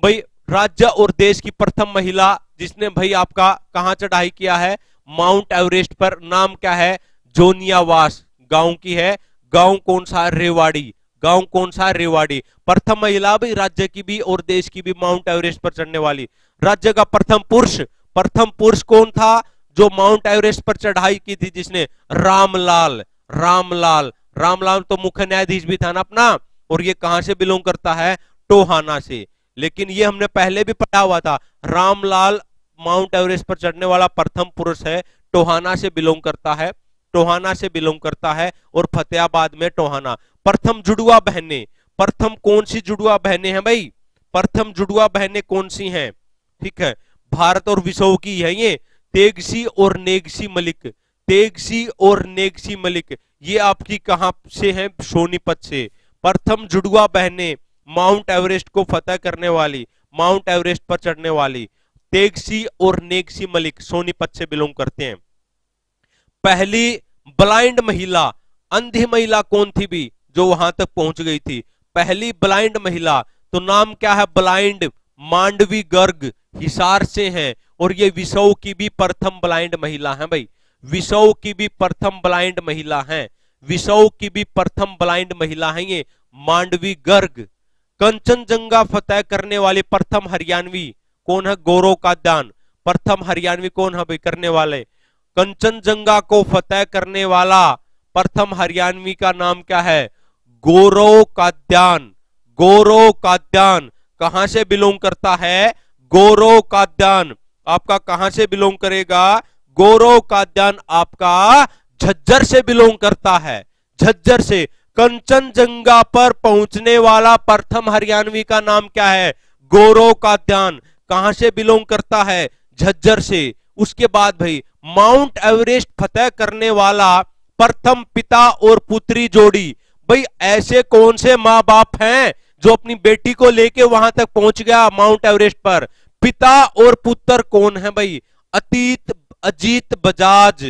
भाई, राज्य और देश की प्रथम महिला जिसने भाई आपका कहां चढ़ाई किया है? माउंट एवरेस्ट पर। नाम क्या है? जोनियावास गांव की है। गांव कौन सा? रेवाड़ी। गांव कौन सा? रेवाड़ी। प्रथम महिला भी राज्य की भी और देश की भी माउंट एवरेस्ट पर चढ़ने वाली। राज्य का प्रथम पुरुष कौन था जो माउंट एवरेस्ट पर चढ़ाई की थी? जिसने? रामलाल। रामलाल, रामलाल तो मुख्य न्यायाधीश भी था ना अपना, और ये कहां से बिलोंग करता है? टोहाना से। लेकिन ये हमने पहले भी पढ़ा हुआ था, रामलाल माउंट एवरेस्ट पर चढ़ने वाला प्रथम पुरुष है, टोहाना से बिलोंग करता है, टोहाना से बिलोंग करता है, और फतेहाबाद में टोहाना। प्रथम जुड़वा बहनें, प्रथम कौन सी जुड़वा बहनें हैं भाई? प्रथम जुड़वा बहनें कौन सी हैं? ठीक है, भारत और विसव की है ये, तेगसी और नेगसी मलिक। तेगसी और नेगसी मलिक ये आपकी कहां से है? सोनीपत से। प्रथम जुड़वा बहनें माउंट एवरेस्ट को फतह करने वाली, माउंट एवरेस्ट पर चढ़ने वाली, तेगसी और नेगसी मलिक सोनीपत से बिलोंग करते हैं। पहली ब्लाइंड महिला, अंधी महिला कौन थी भी जो वहां तक पहुंच गई थी? पहली ब्लाइंड महिला, तो नाम क्या है? ब्लाइंड मांडवी गर्ग, हिसार से हैं, और ये विसव की भी प्रथम ब्लाइंड महिला है भाई। विसव की भी प्रथम ब्लाइंड महिला है, विसव की भी प्रथम ब्लाइंड महिला है ये मांडवी गर्ग। कंचनजंगा फतह करने वाली प्रथम हरियाणवी कौन है? गौरव काद्यान। प्रथम हरियाणवी कौन है भाई करने वाले? कंचनजंगा को फतह करने वाला प्रथम हरियाणवी का नाम क्या है? गौरव काद्यान। गौरव काद्यान कहां से बिलोंग करता है? गौरव काद्यान आपका कहां से बिलोंग करेगा? गौरव काद्यान आपका झज्जर से बिलोंग करता है, झज्जर से। कंचनजंगा पर पहुंचने वाला प्रथम हरियाणवी का नाम क्या है? गौरव काद्यान। कहां से बिलोंग करता है? झज्जर से। उसके बाद भाई माउंट एवरेस्ट फतह करने वाला प्रथम पिता और पुत्री जोड़ी, भाई ऐसे कौन से मां बाप हैं जो अपनी बेटी को लेके वहां तक पहुंच गया माउंट एवरेस्ट पर? पिता और पुत्र कौन है भाई? अजीत बजाज,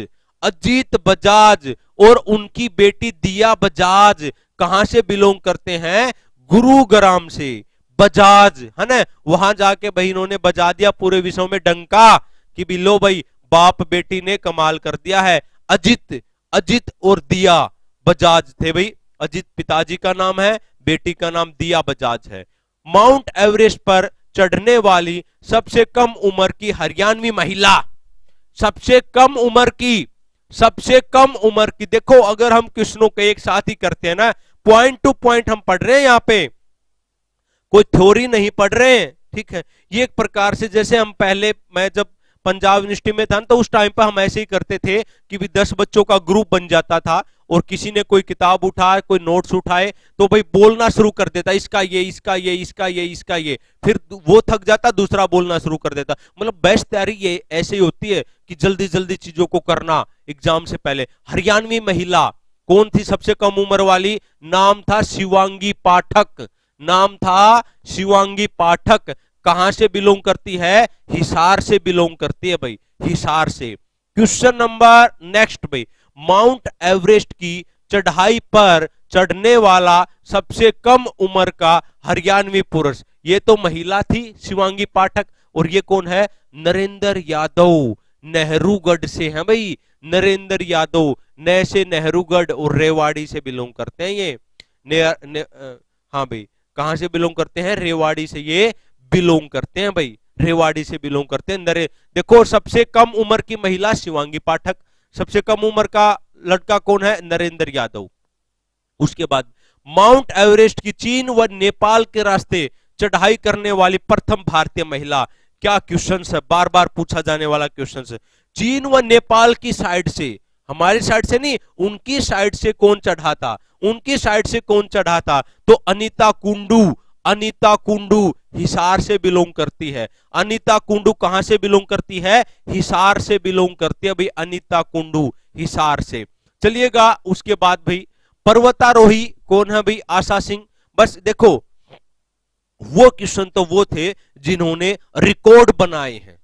अजीत बजाज और उनकी बेटी दिया बजाज कहां से बिलोंग करते हैं? गुरुग्राम से। बजाज है ना, वहां जाके भाई इन्होंने बजा दिया पूरे विश्व में डंका कि भी लो भाई बाप बेटी ने कमाल कर दिया है। अजित अजित और दिया बजाज थे भाई। अजित पिताजी का नाम है, बेटी का नाम दिया बजाज है। माउंट एवरेस्ट पर चढ़ने वाली सबसे कम उम्र की हरियाणवी महिला, सबसे कम उम्र की, सबसे कम उम्र की। देखो अगर हम क्वेश्चनों के एक साथ ही करते हैं ना, पॉइंट टू पॉइंट हम पढ़ रहे हैं, यहां पे कोई थ्योरी नहीं पढ़ रहे हैं, ठीक है। ये एक प्रकार से जैसे हम पहले, मैं जब पंजाब यूनिवर्सिटी में था तो उस टाइम पर हम ऐसे ही करते थे कि भी 10 बच्चों का ग्रुप बन जाता था और किसी ने कोई किताब उठाए, कोई नोट्स उठाए तो भाई बोलना शुरू कर देता, इसका ये, इसका ये, इसका ये, इसका ये, फिर वो थक जाता, दूसरा बोलना शुरू कर देता। मतलब बेस्ट तैयारी ये ऐसे ही होती है कि जल्दी जल्दी चीजों को करना एग्जाम से पहले। हरियाणवी महिला कौन थी सबसे कम उम्र वाली? नाम था शिवांगी पाठक, नाम था शिवांगी पाठक। कहां से बिलोंग करती है? हिसार से बिलोंग करती है भाई, हिसार से। क्वेश्चन नंबर नेक्स्ट भाई, माउंट एवरेस्ट की चढ़ाई पर चढ़ने वाला सबसे कम उम्र का हरियाणवी पुरुष, ये तो महिला थी शिवांगी पाठक, और ये कौन है? नरेंद्र यादव, नेहरूगढ़ से है भाई। नरेंद्र यादव नए से नेहरूगढ़ और रेवाड़ी से बिलोंग करते हैं ये। हाँ भाई, कहां से बिलोंग करते हैं? रेवाड़ी से ये बिलोंग करते हैं भाई, रेवाड़ी से बिलोंग करते हैं। देखो सबसे कम उम्र की महिला शिवांगी पाठक, सबसे कम उम्र का लड़का कौन है? नरेंद्र यादव। उसके बाद माउंट एवरेस्ट की चीन व नेपाल के रास्ते चढ़ाई करने वाली प्रथम भारतीय महिला। क्या क्वेश्चन है, बार बार पूछा जाने वाला क्वेश्चन है। चीन व नेपाल की साइड से, हमारी साइड से नहीं, उनकी साइड से कौन चढ़ा था? उनकी साइड से कौन चढ़ा था? तो अनीता कुंडू, अनीता कुंडू हिसार से बिलोंग करती है। अनीता कुंडू कहां से बिलोंग करती है? हिसार से बिलोंग करती है भाई, अनीता कुंडू हिसार से। चलिएगा उसके बाद भाई पर्वतारोही कौन है भाई? आशा सिंह। बस देखो वो क्वेश्चन तो वो थे जिन्होंने रिकॉर्ड बनाए हैं,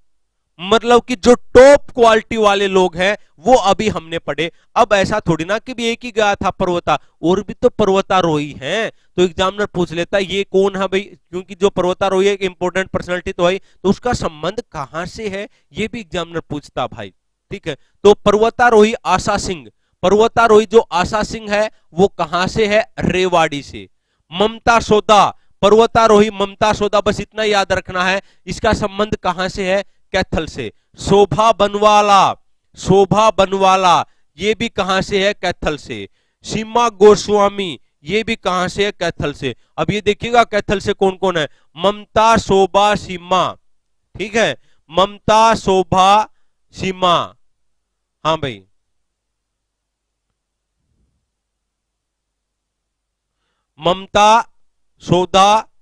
मतलब कि जो टॉप क्वालिटी वाले लोग हैं वो अभी हमने पढ़े। अब ऐसा थोड़ी ना कि भी एक ही गया था पर्वता, और भी तो पर्वतारोही हैं, तो एग्जामिनर पूछ लेता ये कौन है भाई, क्योंकि जो पर्वतारोही एक इंपॉर्टेंट पर्सनालिटी तो है, तो उसका संबंध कहां से है ये भी एग्जामिनर पूछता भाई, ठीक है। तो पर्वतारोही आशा सिंह, पर्वतारोही जो आशा सिंह है वो कहां से है? रेवाड़ी से। ममता सोदा, पर्वतारोही ममता सोदा, बस इतना याद रखना है, इसका संबंध कहां से है? कैथल से। शोभा बनवाला, शोभा बनवाला ये भी कहां से है? कैथल से। सीमा गोस्वामी ये भी कहां से है? कैथल से। अब ये देखिएगा कैथल से कौन कौन है? ममता, शोभा, सीमा, ठीक है, ममता, शोभा, सीमा। हाँ भाई, ममता,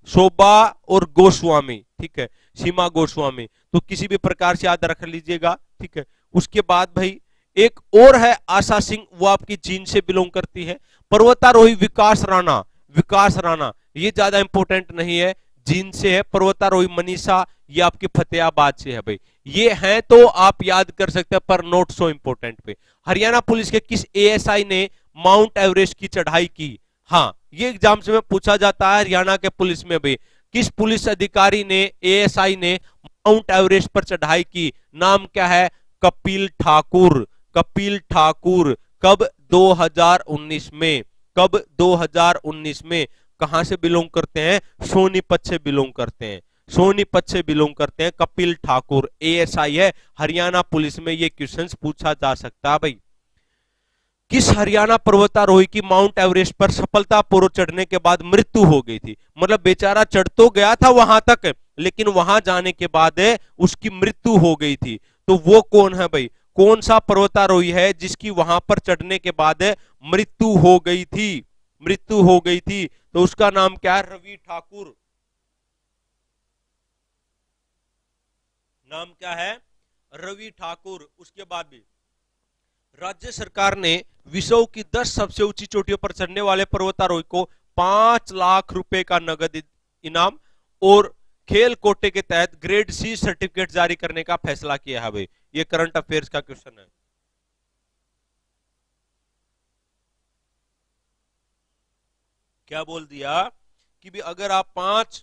शोभा और गोस्वामी, ठीक है, सीमा गोस्वामी। तो किसी भी प्रकार से याद रख लीजिएगा, ठीक है। उसके बाद भाई एक और है आशा सिंह, वो आपकी चीन से बिलोंग करती है। पर्वतारोही विकास राणा, विकास राणा ये ज्यादा इंपॉर्टेंट नहीं है, जींद से है। पर्वतारोही मनीषा ये आपकी फतेहाबाद से है भाई। ये हैं तो आप याद कर सकते हैं पर नोट सो इंपॉर्टेंट पे। हरियाणा पुलिस के किस एएसआई ने माउंट एवरेस्ट की चढ़ाई की? हाँ ये एग्जाम से में पूछा जाता है हरियाणा के पुलिस में भी, किस पुलिस अधिकारी ने, एएसआई ने माउंट एवरेस्ट पर चढ़ाई की? नाम क्या है? कपिल ठाकुर, कपिल ठाकुर। कब? 2019 में। कब? 2019 में। कहां से बिलोंग करते हैं? सोनीपत से बिलोंग करते हैं, सोनीपत से बिलोंग करते हैं कपिल ठाकुर, एएसआई है हरियाणा पुलिस में। ये क्वेश्चंस पूछा जा सकता है भाई। किस हरियाणा पर्वतारोही की माउंट एवरेस्ट पर सफलतापूर्वक चढ़ने के बाद मृत्यु हो गई थी? मतलब बेचारा चढ़ तो गया था वहां तक, लेकिन वहां जाने के बाद उसकी मृत्यु हो गई थी। तो वो कौन है भाई? कौन सा पर्वतारोही है जिसकी वहां पर चढ़ने के बाद मृत्यु हो गई थी? मृत्यु हो गई थी, तो उसका नाम क्या है? रवि ठाकुर। नाम क्या है? रवि ठाकुर। उसके बाद भी राज्य सरकार ने विश्व की 10 सबसे ऊंची चोटियों पर चढ़ने वाले पर्वतारोही को 5 लाख रुपए का नगद इनाम और खेल कोटे के तहत ग्रेड सी सर्टिफिकेट जारी करने का फैसला किया है भाई। ये करंट अफेयर्स का क्वेश्चन है। क्या बोल दिया कि भी अगर आप 5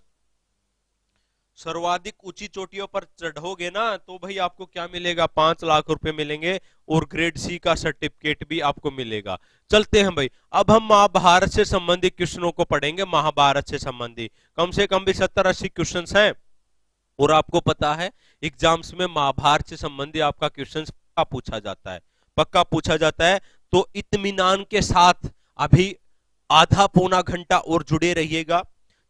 सर्वाधिक ऊंची चोटियों पर चढ़ोगे ना तो भाई आपको क्या मिलेगा, 5 लाख रुपए मिलेंगे और ग्रेड सी का सर्टिफिकेट भी आपको मिलेगा। चलते हैं भाई, अब हम महाभारत से संबंधित क्वेश्चनों को पढ़ेंगे। महाभारत से संबंधित कम से कम भी 70-80 क्वेश्चन हैं और आपको पता है एग्जाम्स में महाभारत से संबंधित आपका क्वेश्चन पक्का पूछा जाता है, पक्का पूछा जाता है। तो इत्मीनान के साथ अभी आधा पौना घंटा और जुड़े रहिएगा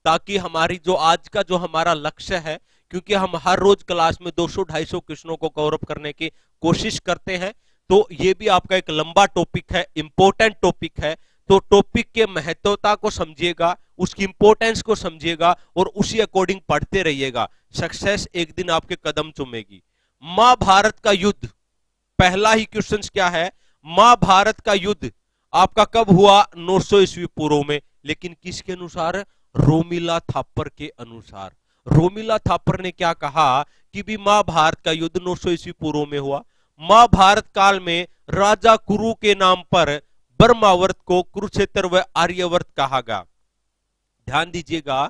ताकि हमारी जो आज का जो हमारा लक्ष्य है, क्योंकि हम हर रोज क्लास में 200-250 क्वेश्चनों को कवर अप करने की कोशिश करते हैं, तो ये भी आपका एक लंबा टॉपिक है, इंपॉर्टेंट टॉपिक है। तो टॉपिक के महत्वता को समझिएगा, उसकी इंपॉर्टेंस को समझिएगा और उसी अकॉर्डिंग पढ़ते रहिएगा। सक्सेस एक दिन आपके कदम चूमेगी। महाभारत का युद्ध, पहला ही क्वेश्चन क्या है, महाभारत का युद्ध आपका कब हुआ, 900 ईस्वी पूर्व में, लेकिन किसके अनुसार, रोमिला थापर के अनुसार। रोमिला थापर ने क्या कहा कि भी महाभारत का युद्ध 900 ईस्वी पूर्व में हुआ। महाभारत काल में राजा कुरु के नाम पर ब्रह्मावर्त को कुरुक्षेत्र व आर्यवर्त कहा गया। ध्यान दीजिएगा,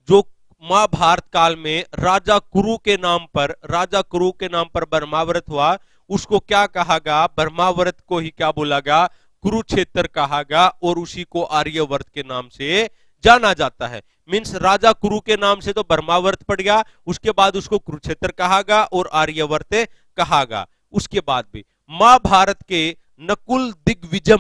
जो महाभारत काल में राजा कुरु के नाम पर ब्रह्मावर्त हुआ, उसको क्या कहा गया, ब्रह्मावर्त को ही क्या बोला गया, कुरुक्षेत्र कहा गया और उसी को आर्यवर्त के नाम से जाना जाता है। मींस राजा कुरु के नाम से तो ब्रह्मावर्त पड़ गया, उसके बाद उसको कुरुक्षेत्र कहा गया और आर्यवर्त कहा गया। उसके बाद भी महाभारत के नकुल दिग्विजय,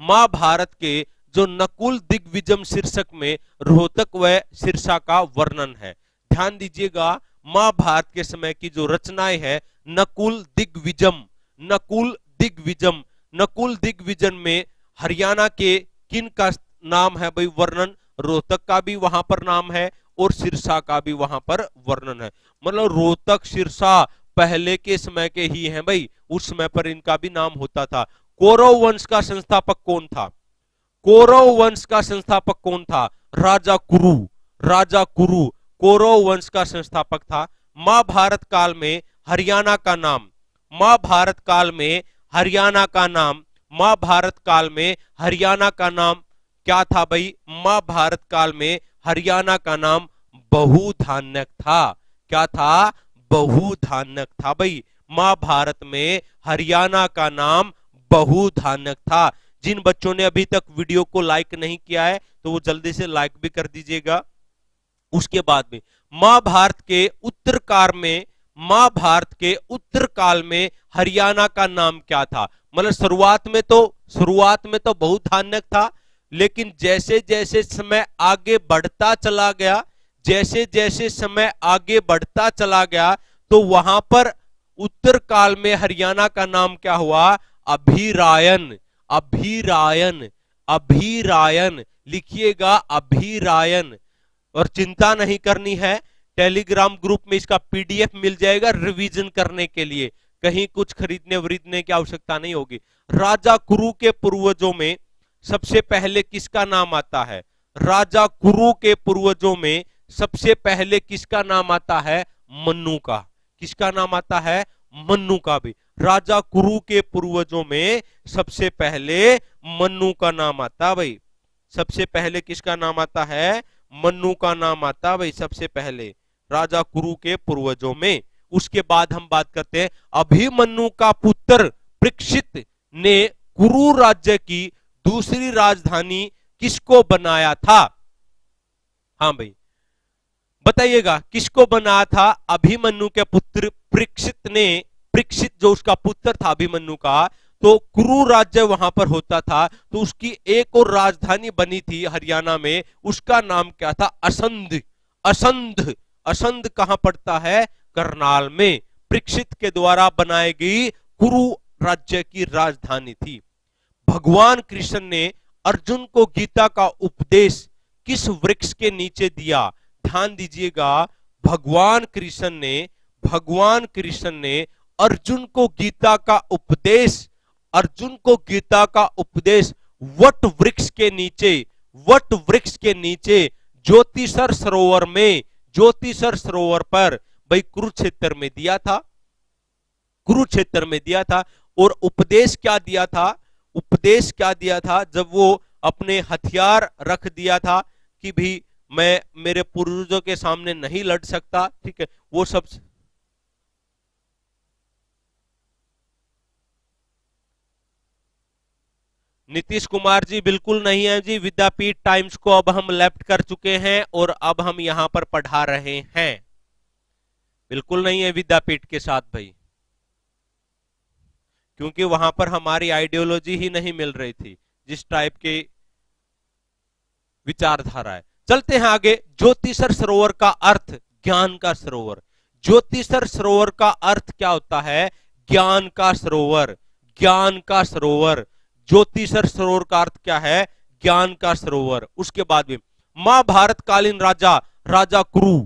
महाभारत के जो नकुल दिग्विजय शीर्षक में रोहतक व सिरसा का वर्णन है। ध्यान दीजिएगा, महाभारत के समय की जो रचनाएं है नकुल दिग्विजय, नकुल दिग्विजय, नकुल दिग्विजय में हरियाणा के किन का नाम है भाई, वर्णन, रोहतक का भी वहां पर नाम है और सिरसा का भी वहां पर वर्णन है। मतलब रोहतक सिरसा पहले के समय के ही हैं भाई, उस समय पर इनका भी नाम होता था। कौरव वंश का संस्थापक कौन था, कौरव वंश का संस्थापक कौन था, राजा कुरु, राजा कुरु कौरव वंश का संस्थापक था। महाभारत काल में हरियाणा का नाम, महाभारत काल में हरियाणा का नाम, महाभारत काल में हरियाणा का नाम क्या था भाई, महाभारत काल में हरियाणा का नाम बहुधान्यक था। क्या था, बहुधान्यक था भाई। महाभारत में हरियाणा का नाम बहुधान्यक था। जिन बच्चों ने अभी तक वीडियो को लाइक नहीं किया है तो वो जल्दी से लाइक भी कर दीजिएगा। उसके बाद में महाभारत के उत्तरकाल में, महाभारत के उत्तरकाल में हरियाणा का नाम क्या था। मतलब शुरुआत में तो बहुधान्यक था, लेकिन जैसे जैसे समय आगे बढ़ता चला गया, जैसे जैसे समय आगे बढ़ता चला गया तो वहां पर उत्तरकाल में हरियाणा का नाम क्या हुआ, अभिरायन, अभिरायन, अभिरायन लिखिएगा, अभिरायन। और चिंता नहीं करनी है, टेलीग्राम ग्रुप में इसका पीडीएफ मिल जाएगा रिवीजन करने के लिए, कहीं कुछ खरीदने की आवश्यकता नहीं होगी। राजा कुरु के पूर्वजों में सबसे पहले किसका नाम आता है, राजा कुरु के पूर्वजों में सबसे पहले किसका नाम आता है, मन्नु का। किसका नाम आता है, मन्नु का भी। राजा कुरु के पूर्वजों में सबसे पहले मन्नु का नाम आता भाई, सबसे पहले किसका नाम आता है, मन्नु का नाम आता भाई सबसे पहले राजा कुरु के पूर्वजों में। उसके बाद हम बात करते हैं अभिमन्यु का पुत्र परीक्षित ने कुरु राज्य की दूसरी राजधानी किसको बनाया था। हाँ भाई बताइएगा किसको बनाया था, अभिमन्यु के पुत्र परीक्षित ने, परीक्षित जो उसका पुत्र था अभिमन्यु का, तो कुरु राज्य वहां पर होता था, तो उसकी एक और राजधानी बनी थी हरियाणा में, उसका नाम क्या था, असंध। असंध, असंध कहां पड़ता है, करनाल में। परीक्षित के द्वारा बनाई गई कुरु राज्य की राजधानी थी। भगवान कृष्ण ने अर्जुन को गीता का उपदेश किस वृक्ष के नीचे दिया। ध्यान दीजिएगा, भगवान कृष्ण ने अर्जुन को गीता का उपदेश, अर्जुन को गीता का उपदेश वट वृक्ष के नीचे, वट वृक्ष के नीचे ज्योतिषर सरोवर में, ज्योतिषर सरोवर पर भाई कुरुक्षेत्र में दिया था, कुरुक्षेत्र में दिया था। और उपदेश क्या दिया था, उपदेश क्या दिया था, जब वो अपने हथियार रख दिया था कि भी मैं मेरे पूर्वजों के सामने नहीं लड़ सकता, ठीक है, वो सब। नीतीश कुमार जी बिल्कुल नहीं है जी, विद्यापीठ टाइम्स को अब हम लेफ्ट कर चुके हैं और अब हम यहां पर पढ़ा रहे हैं। बिल्कुल नहीं है विद्यापीठ के साथ भाई, क्योंकि वहां पर हमारी आइडियोलॉजी ही नहीं मिल रही थी, जिस टाइप के विचारधारा है। चलते हैं आगे। ज्योतिसर सरोवर का अर्थ ज्ञान का सरोवर। ज्योतिसर सरोवर का अर्थ क्या होता है? ज्ञान का सरोवर, ज्ञान का सरोवर। ज्योतिसर सरोवर का अर्थ क्या है? ज्ञान का सरोवर। उसके बाद में महाभारत कालीन राजा, राजा कुरु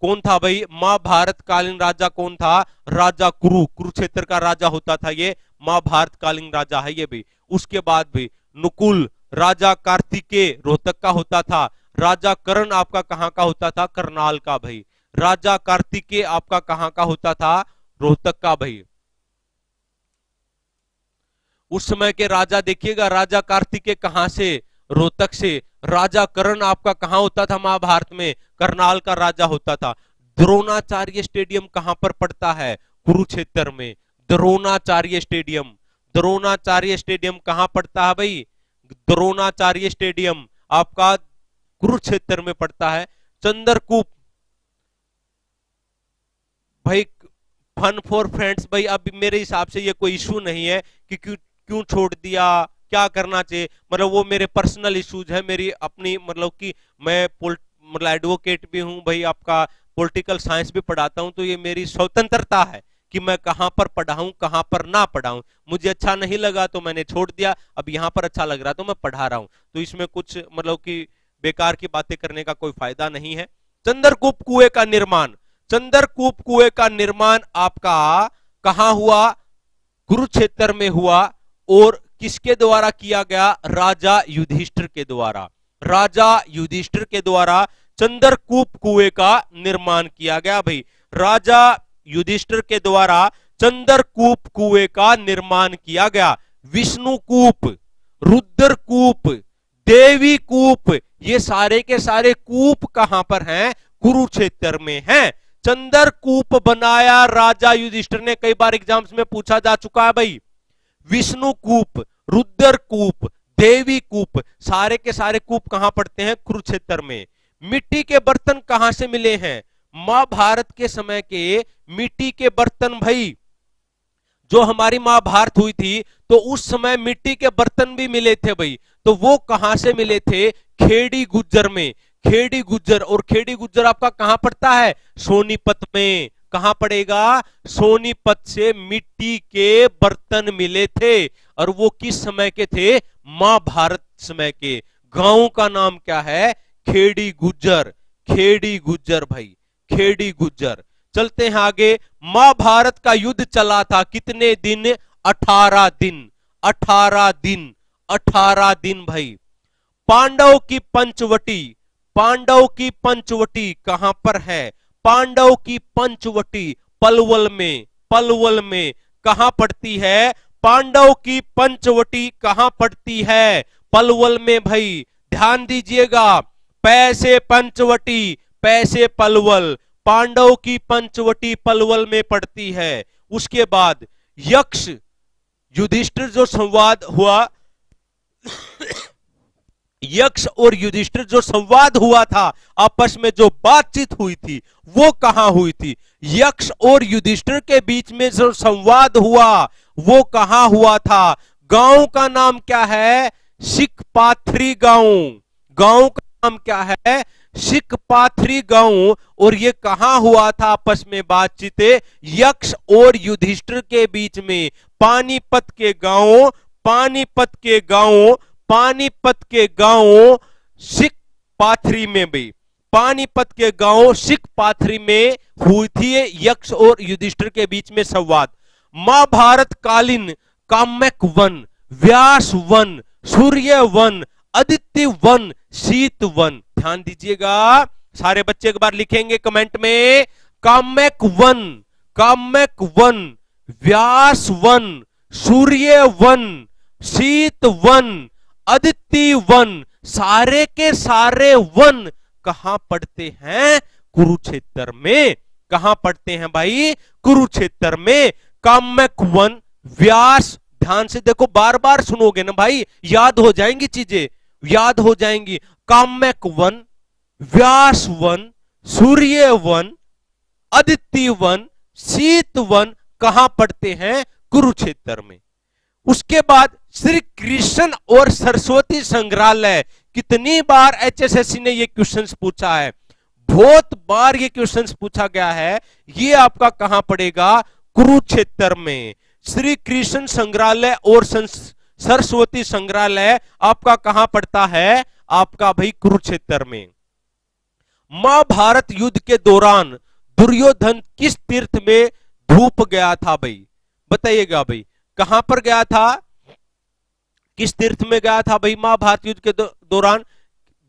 कौन था भाई? महाभारत कालीन राजा कौन था? राजा कुरु, कुरुक्षेत्र का राजा होता था ये, महाभारत कालीन राजा है ये भी। उसके बाद भी नुकुल, राजा कार्तिकेय रोहतक का होता था। राजा कर्ण आपका कहां का होता था? करनाल का भाई। राजा कार्तिकेय आपका कहां का होता था? रोहतक का भाई। उस समय के राजा देखिएगा, राजा कार्तिकेय कहां से? रोहतक से। राजा कर्ण आपका कहां होता था महाभारत में? करनाल का राजा होता था। द्रोणाचार्य स्टेडियम कहां पर पड़ता है? कुरुक्षेत्र में। द्रोणाचार्य स्टेडियम, द्रोणाचार्य स्टेडियम कहां पड़ता है भाई? द्रोणाचार्य स्टेडियम आपका कुरुक्षेत्र में पड़ता है। चंद्रकूप भाई, फन फॉर फ्रेंड्स भाई, अब मेरे हिसाब से ये कोई इशू नहीं है कि क्यों छोड़ दिया, क्या करना चाहिए, मतलब वो मेरे पर्सनल इश्यूज है, मेरी अपनी, मतलब कि मैं मतलब एडवोकेट भी हूं भाई, आपका पॉलिटिकल साइंस भी पढ़ाता हूं, तो ये मेरी स्वतंत्रता है कि मैं कहां पर पढ़ाऊं कहां पर ना पढ़ाऊं। मुझे अच्छा नहीं लगा तो मैंने छोड़ दिया, अब यहां पर अच्छा लग रहा तो मैं पढ़ा रहा हूं, तो इसमें कुछ मतलब कि बेकार की बातें करने का कोई फायदा नहीं है। चंद्रकूप कुएं का निर्माण, चंद्रकूप कुएं का निर्माण आपका कहां हुआ? कुरुक्षेत्र में हुआ। और किसके द्वारा किया गया? राजा युधिष्ठिर के द्वारा। राजा युधिष्ठिर के द्वारा चंद्रकूप कुएं का निर्माण किया गया भाई। राजा युधिष्ठिर के द्वारा चंद्रकूप कुएं का निर्माण किया गया। विष्णुकूप, रुद्रकूप, देवी कूप, ये सारे के सारे कूप कहां पर हैं? कुरुक्षेत्र में हैं। चंद्रकूप बनाया राजा युधिष्ठिर ने, कई बार एग्जाम्स में पूछा जा चुका है भाई। विष्णुकूप, रुद्रकूप, देवी कूप, सारे के सारे कूप कहां पड़ते हैं? कुरुक्षेत्र में। मिट्टी के बर्तन कहां से मिले हैं? महाभारत के समय के मिट्टी के बर्तन भाई, जो हमारी महाभारत हुई थी तो उस समय मिट्टी के बर्तन भी मिले थे भाई। तो वो कहां से मिले थे? खेड़ी गुज्जर में। खेड़ी गुज्जर, और खेड़ी गुज्जर आपका कहां पड़ता है? सोनीपत में। कहां पड़ेगा? सोनीपत से मिट्टी के बर्तन मिले थे, और वो किस समय के थे? महाभारत समय के। गांव का नाम क्या है? खेड़ी गुज्जर। खेड़ी गुज्जर भाई, खेड़ी गुज्जर। चलते हैं आगे। महाभारत का युद्ध चला था कितने दिन? 18 दिन। 18 दिन, 18 दिन भाई। पांडव की पंचवटी, पांडव की पंचवटी कहां पर है? पांडव की पंचवटी पलवल में। पलवल में कहां पड़ती है? पांडव की पंचवटी कहां पड़ती है? पलवल में भाई। ध्यान दीजिएगा, पैसे पंचवटी, पैसे पलवल, पांडव की पंचवटी पलवल में पड़ती है। उसके बाद यक्ष युधिष्ठिर जो संवाद हुआ यक्ष और युधिष्ठिर जो संवाद हुआ था, आपस में जो बातचीत हुई थी, वो कहां हुई थी? यक्ष और युधिष्ठिर के बीच में जो संवाद हुआ वो कहां हुआ था? गांव का नाम क्या है? सिकपाथरी गांव। गांव का नाम क्या है? सिकपाथरी गांव। और ये कहां हुआ था आपस में बातचीत? यक्ष और युधिष्ठिर के बीच में। पानीपत के गांव, पानीपत के गांव, पानीपत के गांव सिकपाथरी में भी। पानीपत के गांव सिकपाथरी में हुई थी यक्ष और युधिष्ठिर के बीच में संवाद। महाभारत कालीन काम्यक वन, व्यास वन, सूर्य वन, आदित्य वन, शीत वन। ध्यान दीजिएगा, सारे बच्चे एक बार लिखेंगे कमेंट में, काम्यक वन, काम्यक वन, व्यास वन, सूर्य वन, शीत वन, अदिति वन, सारे के सारे वन कहां पड़ते हैं? कुरुक्षेत्र में। कहां पड़ते हैं भाई? कुरुक्षेत्र में। काम्यक वन, व्यास, ध्यान से देखो, बार बार सुनोगे ना भाई, याद हो जाएंगी चीजें, याद हो जाएंगी। काम्यक वन, व्यास वन, सूर्य वन, अदिति वन, शीत वन कहां पड़ते हैं? कुरुक्षेत्र में। उसके बाद श्री कृष्ण और सरस्वती संग्रहालय, कितनी बार एचएसएससी ने ये क्वेश्चंस पूछा है, बहुत बार ये क्वेश्चंस पूछा गया है। ये आपका कहां पड़ेगा? कुरुक्षेत्र में। श्री कृष्ण संग्रहालय और सरस्वती संग्रहालय आपका कहां पड़ता है? आपका भाई कुरुक्षेत्र में। महाभारत युद्ध के दौरान दुर्योधन किस तीर्थ में धूप गया था भाई? बताइएगा भाई, कहां पर गया था? किस तीर्थ में गया था भाई? महाभारत युद्ध के दौरान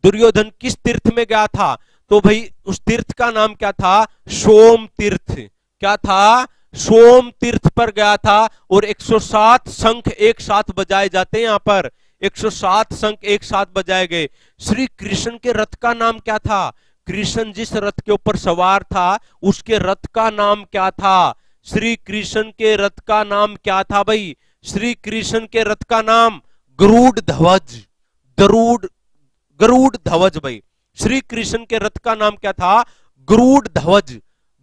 दुर्योधन किस तीर्थ में गया था? तो भाई उस तीर्थ का नाम क्या था? सोम तीर्थ। क्या था? सोम तीर्थ पर गया था। और 107 शंख एक साथ बजाए जाते हैं यहां पर, 107 शंख एक साथ बजाए गए। श्री कृष्ण के रथ का नाम क्या था? कृष्ण जिस रथ के ऊपर सवार था उसके रथ का नाम क्या था? श्री कृष्ण के रथ का नाम क्या था भाई? श्री कृष्ण के रथ का नाम गरुड़ ध्वज, गरुड़ ध्वज भाई। श्री कृष्ण के रथ का नाम क्या था? गरुड़ ध्वज,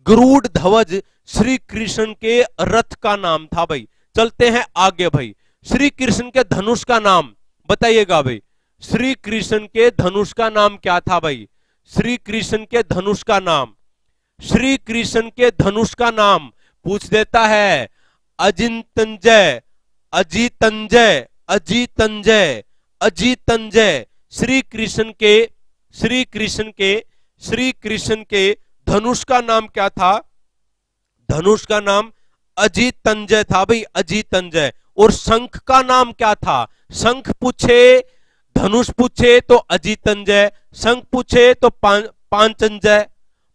गरुड़ ध्वज श्री कृष्ण के रथ का नाम था भाई। चलते हैं आगे भाई। श्री कृष्ण के धनुष का नाम बताइएगा भाई। श्री कृष्ण के धनुष का नाम क्या था भाई? श्री कृष्ण के धनुष का नाम, श्री कृष्ण के धनुष का नाम पूछ देता है। अजितंजय, अजितंजय, अजितंजय, अजितंजय। श्री कृष्ण के, श्री कृष्ण के, श्री कृष्ण के धनुष का नाम क्या था? धनुष का नाम अजितंजय था भाई, अजितंजय। और शंख का नाम क्या था? शंख पूछे, धनुष पूछे तो अजितंजय, शंख पूछे तो पांचंजय,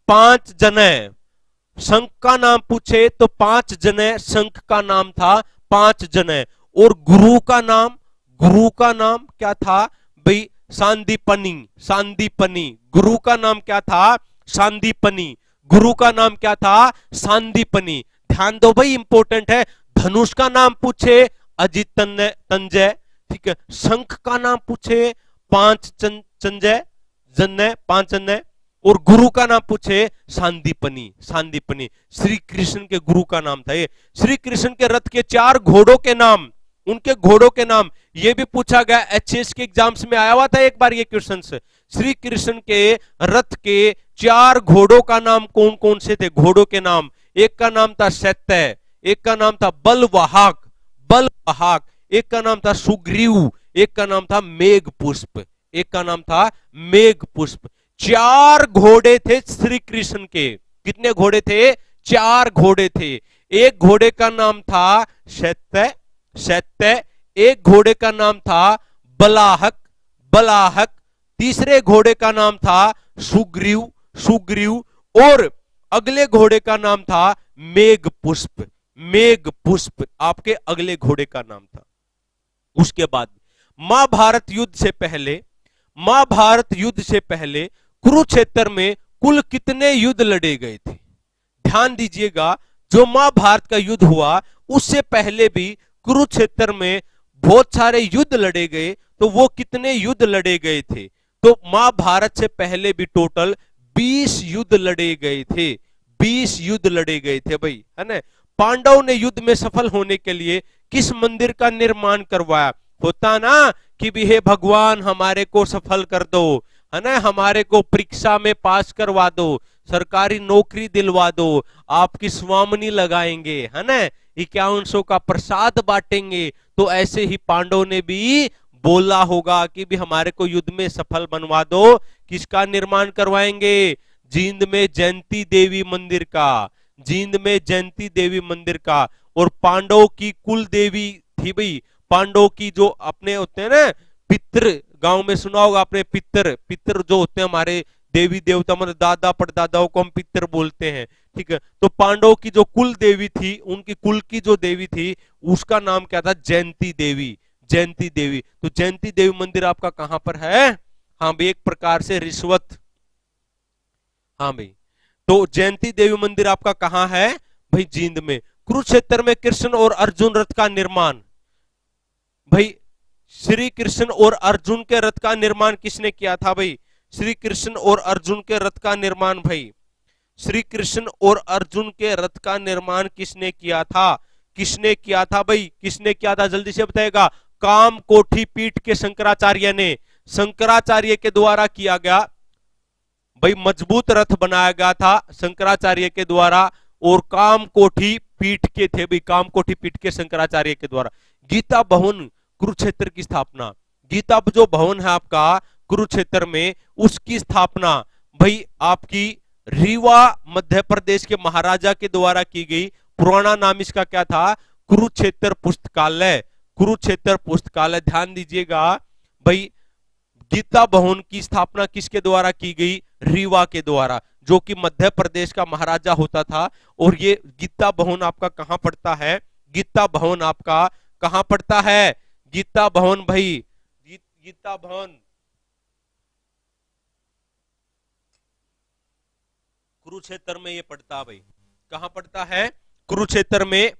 पांच जने। शंख का नाम पूछे तो पांच जने, शंख का नाम था पांच जने। और गुरु का नाम, गुरु का नाम क्या था भाई? सांदीपनी, सांदीपनी। गुरु का नाम क्या था? सांदीपनी। गुरु का नाम क्या था? सांदीपनी। ध्यान दो भाई, इंपॉर्टेंट है। धनुष का नाम पूछे अजितंजय, ठीक है। शंख का नाम पूछे पांच चंजय, जन्य, पांच जन्य। और गुरु का नाम पूछे सांदीपनी, सांदीपनी। श्री कृष्ण के गुरु का नाम था ये। श्री कृष्ण के रथ के 4 घोड़ों के नाम, उनके घोड़ों के नाम, ये भी पूछा गया। एचएस के एग्जाम्स में आया हुआ था एक बार ये क्वेश्चन। श्री कृष्ण के रथ के 4 घोड़ों का नाम कौन कौन से थे? घोड़ों के नाम, एक का नाम था सत्य, एक का नाम था बलवाहक, बलवाहक, एक का नाम था सुग्रीव, एक का नाम था मेघ पुष्प, एक का नाम था मेघ पुष्प। 4 घोड़े थे श्री कृष्ण के। कितने घोड़े थे? 4 घोड़े थे। एक घोड़े का नाम था सत्य, सत्य। एक घोड़े का नाम था बलाहक, बलाहक। तीसरे घोड़े का नाम था सुग्रीव, सुग्रीव। और अगले घोड़े का नाम था मेघ पुष्प, मेघ पुष्प आपके अगले घोड़े का नाम था। उसके बाद महाभारत युद्ध से पहले, महाभारत युद्ध से पहले कुरुक्षेत्र में कुल कितने युद्ध लड़े गए थे? ध्यान दीजिएगा, जो महाभारत का युद्ध हुआ उससे पहले भी कुरुक्षेत्र में बहुत सारे युद्ध लड़े गए। तो वो कितने युद्ध लड़े गए थे? तो महाभारत से पहले भी टोटल 20 युद्ध लड़े गए थे, 20 युद्ध लड़े गए थे भाई, है ना। पांडव ने युद्ध में सफल होने के लिए किस मंदिर का निर्माण करवाया? होता ना कि भी हे भगवान हमारे को सफल कर दो, है ना, हमारे को परीक्षा में पास करवा दो, सरकारी नौकरी दिलवा दो, आपकी स्वामिनी लगाएंगे, है ना, 5100 का प्रसाद बांटेंगे। तो ऐसे ही पांडव ने भी बोला होगा कि भी हमारे को युद्ध में सफल बनवा दो। किसका निर्माण करवाएंगे? जींद में जयंती देवी मंदिर का, जींद में जयंती देवी मंदिर का। और पांडव की कुल देवी थी भाई, पांडव की जो अपने होते हैं ना पितृ, गांव में सुना होगा आपने, पितृ, पितृ जो होते हैं हमारे देवी देवता, मतलब दादा परदादाओं को हम पितृ बोलते हैं, ठीक है। तो पांडव की जो कुल देवी थी, उनकी कुल की जो देवी थी उसका नाम क्या था? जयंती देवी, जयंती देवी। तो जयंती देवी मंदिर आपका कहां पर है? हाँ भाई, एक प्रकार से रिश्वत। हाँ भाई, तो जयंती देवी मंदिर आपका कहां है भाई? जींद में। कुरुक्षेत्र में कृष्ण और अर्जुन रथ का निर्माण, भाई श्री कृष्ण और अर्जुन के रथ का निर्माण किसने किया था भाई? श्री कृष्ण और अर्जुन के रथ का निर्माण, भाई श्री कृष्ण और अर्जुन के रथ का निर्माण किसने किया था? किसने किया था भाई? किसने किया था? जल्दी से बताएगा। काम कोठी पीठ के शंकराचार्य ने, शंकराचार्य के द्वारा किया गया भाई, मजबूत रथ बनाया गया था शंकराचार्य के द्वारा, और काम कोठी पीठ के थे भाई, काम कोठी पीठ के शंकराचार्य के द्वारा। गीता भवन कुरुक्षेत्र की स्थापना, गीता जो भवन है आपका कुरुक्षेत्र में, उसकी स्थापना भाई आपकी रीवा मध्य प्रदेश के महाराजा के द्वारा की गई। पुराना नाम इसका क्या था? कुरुक्षेत्र पुस्तकालय, कुरुक्षेत्र पुस्तकालय। ध्यान दीजिएगा भाई, गीता भवन की स्थापना किसके द्वारा की गई? रीवा के द्वारा, जो कि मध्य प्रदेश का महाराजा होता था। और ये गीता भवन आपका कहां पड़ता है? गीता भवन आपका कहां पड़ता है? गीता भवन भाई, गीता भवन कुरुक्षेत्र में ये पड़ता है भाई। कहां पड़ता है? कुरुक्षेत्र में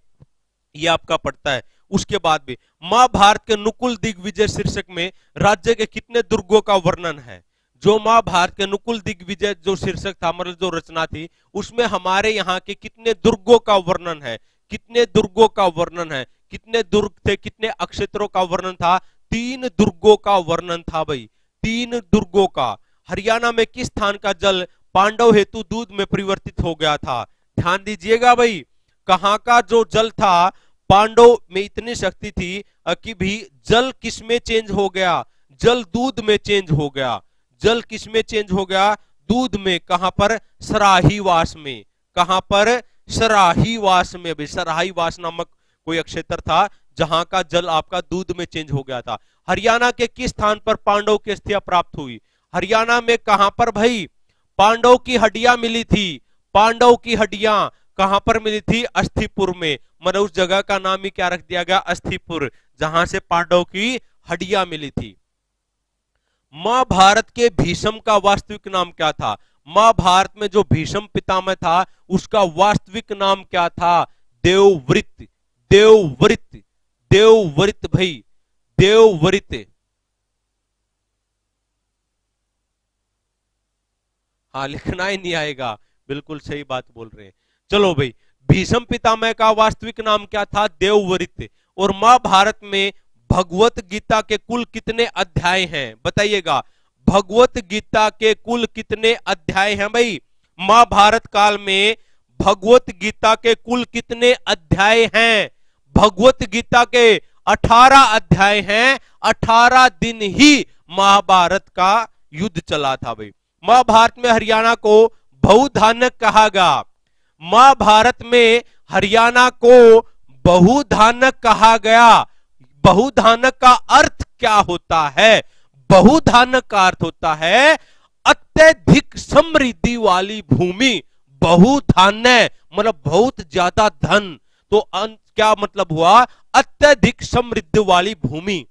ये आपका पड़ता है। उसके बाद भी महाभारत के नुकुल दिग्विजय शीर्षक में राज्य के कितने दुर्गों का वर्णन है? जो महाभारत के नुकुल दिग्विजय जो शीर्षक था, मतलब जो रचना थी, उसमें हमारे यहाँ के कितने दुर्गों का वर्णन है? कितने दुर्गों का वर्णन है? कितने दुर्ग थे? कितने अक्षेत्रों का वर्णन था? 3 दुर्गों का वर्णन था भाई, 3 दुर्गों का। हरियाणा में किस स्थान का जल पांडव हेतु दूध में परिवर्तित हो गया था? ध्यान दीजिएगा भाई, कहां का जो जल था, पांडव में इतनी शक्ति थी कि भी जल किस में चेंज हो गया? जल दूध में चेंज हो गया। जल किस में चेंज हो गया? दूध में। कहां पर? सराहीवास में। कहां पर? सराहीवास में भी। सराहीवास नामक कोई क्षेत्र था जहां का जल आपका दूध में चेंज हो गया था। हरियाणा के किस स्थान पर पांडव की अस्थियां प्राप्त हुई? हरियाणा में कहां पर भाई? पांडव की हड्डियां मिली थी। पांडव की हड्डियां कहां पर मिली थी? अस्थिपुर में। मतलब उस जगह का नाम ही क्या रख दिया गया? अस्थिपुर, जहां से पांडव की हड्डियां मिली थी। महाभारत के भीष्म का वास्तविक नाम क्या था? महाभारत में जो भीष्म पितामह था, उसका वास्तविक नाम क्या था? देवव्रत। देवव्रत, देवव्रत भाई, देवव्रत। हाँ, लिखना ही नहीं आएगा, बिल्कुल सही बात बोल रहे हैं। चलो भाई, भीष्म पितामह का वास्तविक नाम क्या था? देवव्रत। और महाभारत में भगवत गीता के कुल कितने अध्याय हैं? बताइएगा, भगवत गीता के कुल कितने अध्याय हैं भाई? महाभारत काल में भगवत गीता के कुल कितने अध्याय हैं? भगवत गीता के 18 अध्याय हैं। 18 दिन ही महाभारत का युद्ध चला था भाई। महाभारत में हरियाणा को बहुधानक कहा गया। महाभारत में हरियाणा को बहुधानक कहा गया। बहुधानक का अर्थ क्या होता है? बहुधानक का अर्थ होता है अत्यधिक समृद्धि वाली भूमि। बहुधान्य मतलब बहुत ज्यादा धन। तो क्या मतलब हुआ? अत्यधिक समृद्धि वाली भूमि।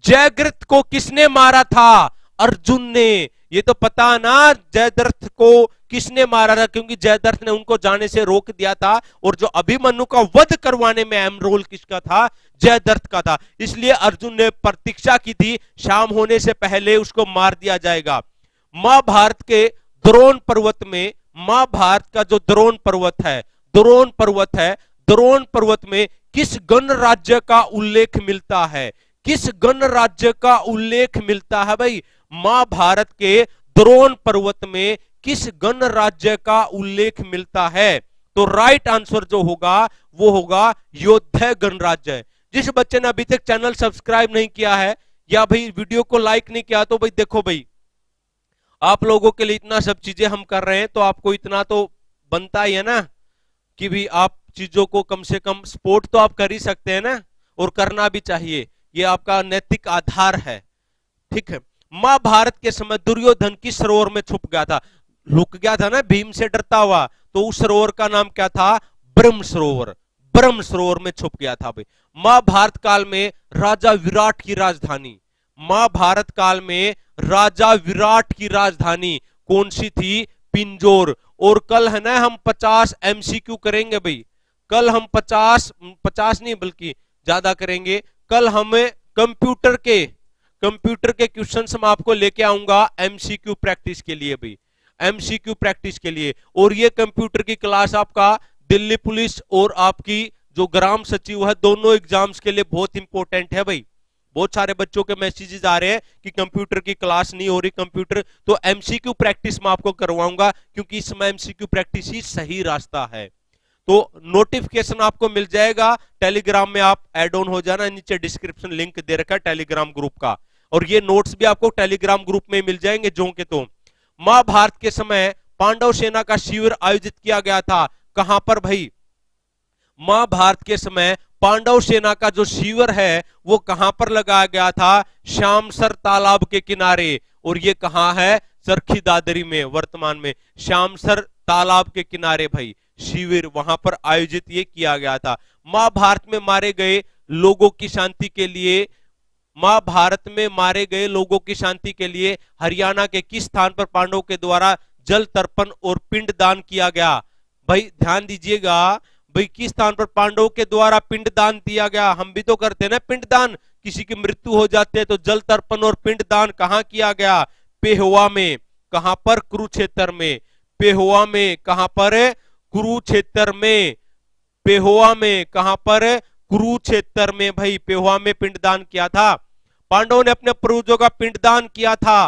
जयद्रथ को किसने मारा था? अर्जुन ने। ये तो पता ना, जयद्रथ को किसने मारा था? क्योंकि जयद्रथ ने उनको जाने से रोक दिया था। और जो अभिमन्यु का वध करवाने में अहम रोल किसका था? जयद्रथ का था। इसलिए अर्जुन ने प्रतीक्षा की थी, शाम होने से पहले उसको मार दिया जाएगा। महाभारत के द्रोण पर्वत में, महाभारत का जो द्रोण पर्वत है, द्रोण पर्वत है, द्रोण पर्वत में किस गणराज्य का उल्लेख मिलता है? किस गणराज्य का उल्लेख मिलता है भाई? महाभारत के द्रोण पर्वत में किस गणराज्य का उल्लेख मिलता है? तो राइट आंसर जो होगा वो होगा योद्धा गणराज्य। जिस बच्चे ने अभी तक चैनल सब्सक्राइब नहीं किया है या भाई वीडियो को लाइक नहीं किया, तो भाई देखो भाई, आप लोगों के लिए इतना सब चीजें हम कर रहे हैं, तो आपको इतना तो बनता ही है ना कि भी आप चीजों को कम से कम सपोर्ट तो आप कर ही सकते हैं ना, और करना भी चाहिए। ये आपका नैतिक आधार है, ठीक है। महाभारत के समय दुर्योधन किस सरोवर में छुप गया था? लुक गया था ना भीम से डरता हुआ, तो उस सरोवर का नाम क्या था? ब्रह्म सरोवर। ब्रह्म सरोवर में छुप गया था भाई। महाभारत काल में राजा विराट की राजधानी, महाभारत काल में राजा विराट की राजधानी कौन सी थी? पिंजौर। और कल है ना हम 50 एमसीक्यू करेंगे भाई, कल हम 50 नहीं बल्कि ज्यादा करेंगे। कल हमें कंप्यूटर के क्वेश्चंस मैं आपको लेके आऊंगा एमसीक्यू प्रैक्टिस के लिए भाई, एमसीक्यू प्रैक्टिस के लिए। और ये कंप्यूटर की क्लास आपका दिल्ली पुलिस और आपकी जो ग्राम सचिव है, दोनों एग्जाम्स के लिए बहुत इंपॉर्टेंट है भाई। बहुत सारे बच्चों के मैसेजेस आ रहे हैं कि कंप्यूटर की क्लास नहीं हो रही, कंप्यूटर, तो एमसीक्यू प्रैक्टिस मैं आपको करवाऊंगा, क्योंकि इसमें एमसीक्यू प्रैक्टिस ही सही रास्ता है। तो नोटिफिकेशन आपको मिल जाएगा टेलीग्राम में, आप ऐड ऑन हो जाना, नीचे डिस्क्रिप्शन लिंक दे रखा है टेलीग्राम ग्रुप का, और ये नोट्स भी आपको टेलीग्राम ग्रुप में मिल जाएंगे जो के तो। महाभारत के समय पांडव सेना का शिविर आयोजित किया गया था, कहां पर भाई? महाभारत के समय पांडव सेना का जो शिविर है वो कहां पर लगाया गया था? श्यामसर तालाब के किनारे। और ये कहां है? चरखी दादरी में, वर्तमान में श्यामसर तालाब के किनारे भाई शिविर, वहां पर आयोजित ये किया गया था। महाभारत में मारे गए लोगों की शांति के लिए, महाभारत में मारे गए लोगों की शांति के लिए हरियाणा के किस स्थान पर पांडवों के द्वारा जल तर्पण और पिंडदान किया गया? भाई ध्यान दीजिएगा भाई, किस स्थान पर पांडवों के द्वारा पिंडदान दिया गया? हम भी तो करते हैं ना पिंडदान, किसी की मृत्यु हो जाती है तो जल तर्पण और पिंडदान कहां किया गया? पेहोवा में। कहां पर? कुरुक्षेत्र में। पेहोवा में। कहां पर? कुरुक्षेत्र में। पेहोवा में। कहां पर? कुरुक्षेत्र में भाई, पेहोवा में पिंडदान किया था। पांडवों ने अपने पूर्वजों का पिंडदान किया था,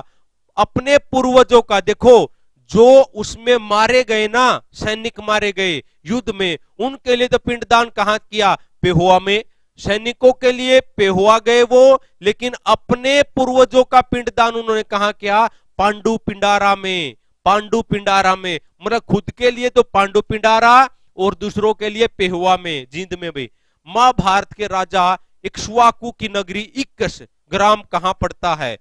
अपने पूर्वजों का। देखो जो उसमें मारे गए ना, सैनिक मारे गए युद्ध में, उनके लिए तो पिंडदान कहां किया? पेहोवा में। सैनिकों के लिए पेहोवा गए वो, लेकिन अपने पूर्वजों का पिंडदान उन्होंने कहां किया? पांडु पिंडारा में। पांडु पिंडारा में, मतलब खुद के लिए तो पांडु पिंडारा और दूसरों के लिए पेहोवा में, जींद में भाई। महाभारत के राजा इक्ष्वाकु की नगरी इक्कस ग्राम कहां पड़ता है?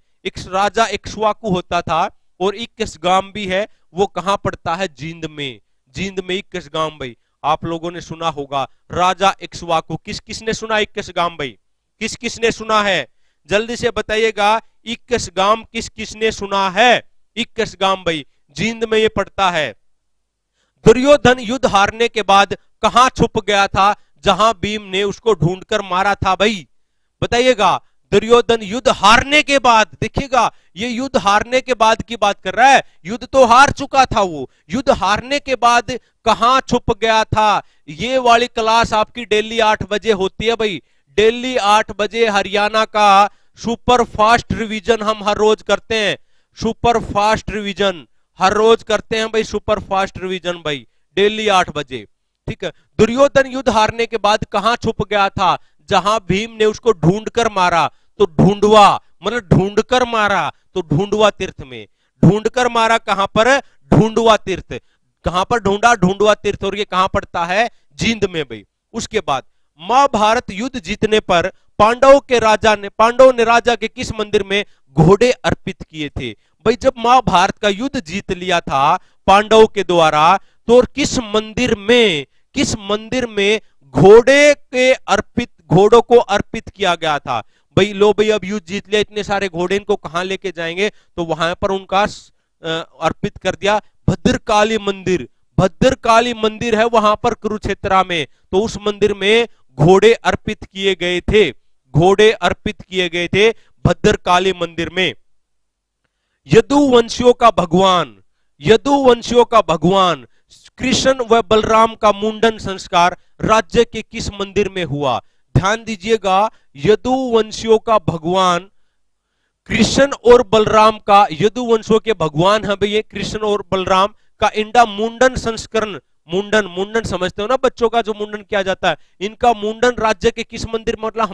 राजा इक्ष्वाकु होता था, और इक्कस गांव भी है, वो कहां पड़ता है? जींद में। जींद में इक्कस गांव भाई, आप लोगों ने सुना होगा राजा इक्ष्वाकु। किस किसने सुना इक्कस गांव भाई? किस किसने सुना है? जल्दी से बताइएगा, इक्कस गांव किस किसने सुना है? इक्कस गांव भाई जींद में ये पड़ता है। दुर्योधन युद्ध हारने के बाद कहां छुप गया था, जहां भीम ने उसको ढूंढकर मारा था भाई? बताइएगा। दुर्योधन युद्ध हारने के बाद, देखिएगा ये युद्ध हारने के बाद की बात कर रहा है, युद्ध तो हार चुका था वो, युद्ध हारने के बाद कहां छुप गया था? ये वाली क्लास आपकी डेली 8 बजे होती है भाई, डेली 8 बजे हरियाणा का सुपर फास्ट रिवीजन हम हर रोज करते हैं। सुपर फास्ट रिवीजन हर रोज करते हैं भाई, सुपर फास्ट रिवीजन भाई डेली 8 बजे, ठीक है। दुर्योधन युद्ध हारने के बाद कहां छुप गया था? जहां भीम ने उसको ढूंढकर मारा, तो ढूंढवा मतलब ढूंढकर मारा, तो ढूंढवा तीर्थ में। ढूंढकर मारा कहां पर? ढूंढवा तीर्थ। कहां पर ढूंढा? ढूंढवा तीर्थ। और ये कहां पड़ता है? जींद में भाई। उसके बाद महाभारत युद्ध जीतने पर पांडवों ने राजा के किस मंदिर में घोड़े अर्पित किए थे? भाई जब महाभारत का युद्ध जीत लिया था पांडवों के द्वारा, तो किस मंदिर में घोड़ों को अर्पित किया गया था? भाई लो भाई, अब युद्ध जीत लिया, इतने सारे घोड़े, इनको कहां लेके जाएंगे? तो वहां पर उनका अर्पित कर दिया भद्रकाली मंदिर। भद्रकाली मंदिर है वहां पर कुरुक्षेत्र में, तो उस मंदिर में घोड़े अर्पित किए गए थे, घोड़े अर्पित किए गए थे भद्रकाली मंदिर में। यदुवंशियों का भगवान कृष्ण व बलराम का मुंडन संस्कार राज्य के किस मंदिर में हुआ? ध्यान दीजिएगा, यदुवंशियों का भगवान कृष्ण और बलराम का, यदुवंशियों के भगवान है भैया कृष्ण और बलराम का, इनका मुंडन संस्करण, मुंडन समझते हो ना बच्चों का, जो मुंडन किया जाता है, इनका मुंडन राज्य के किस मंदिर में, मतलब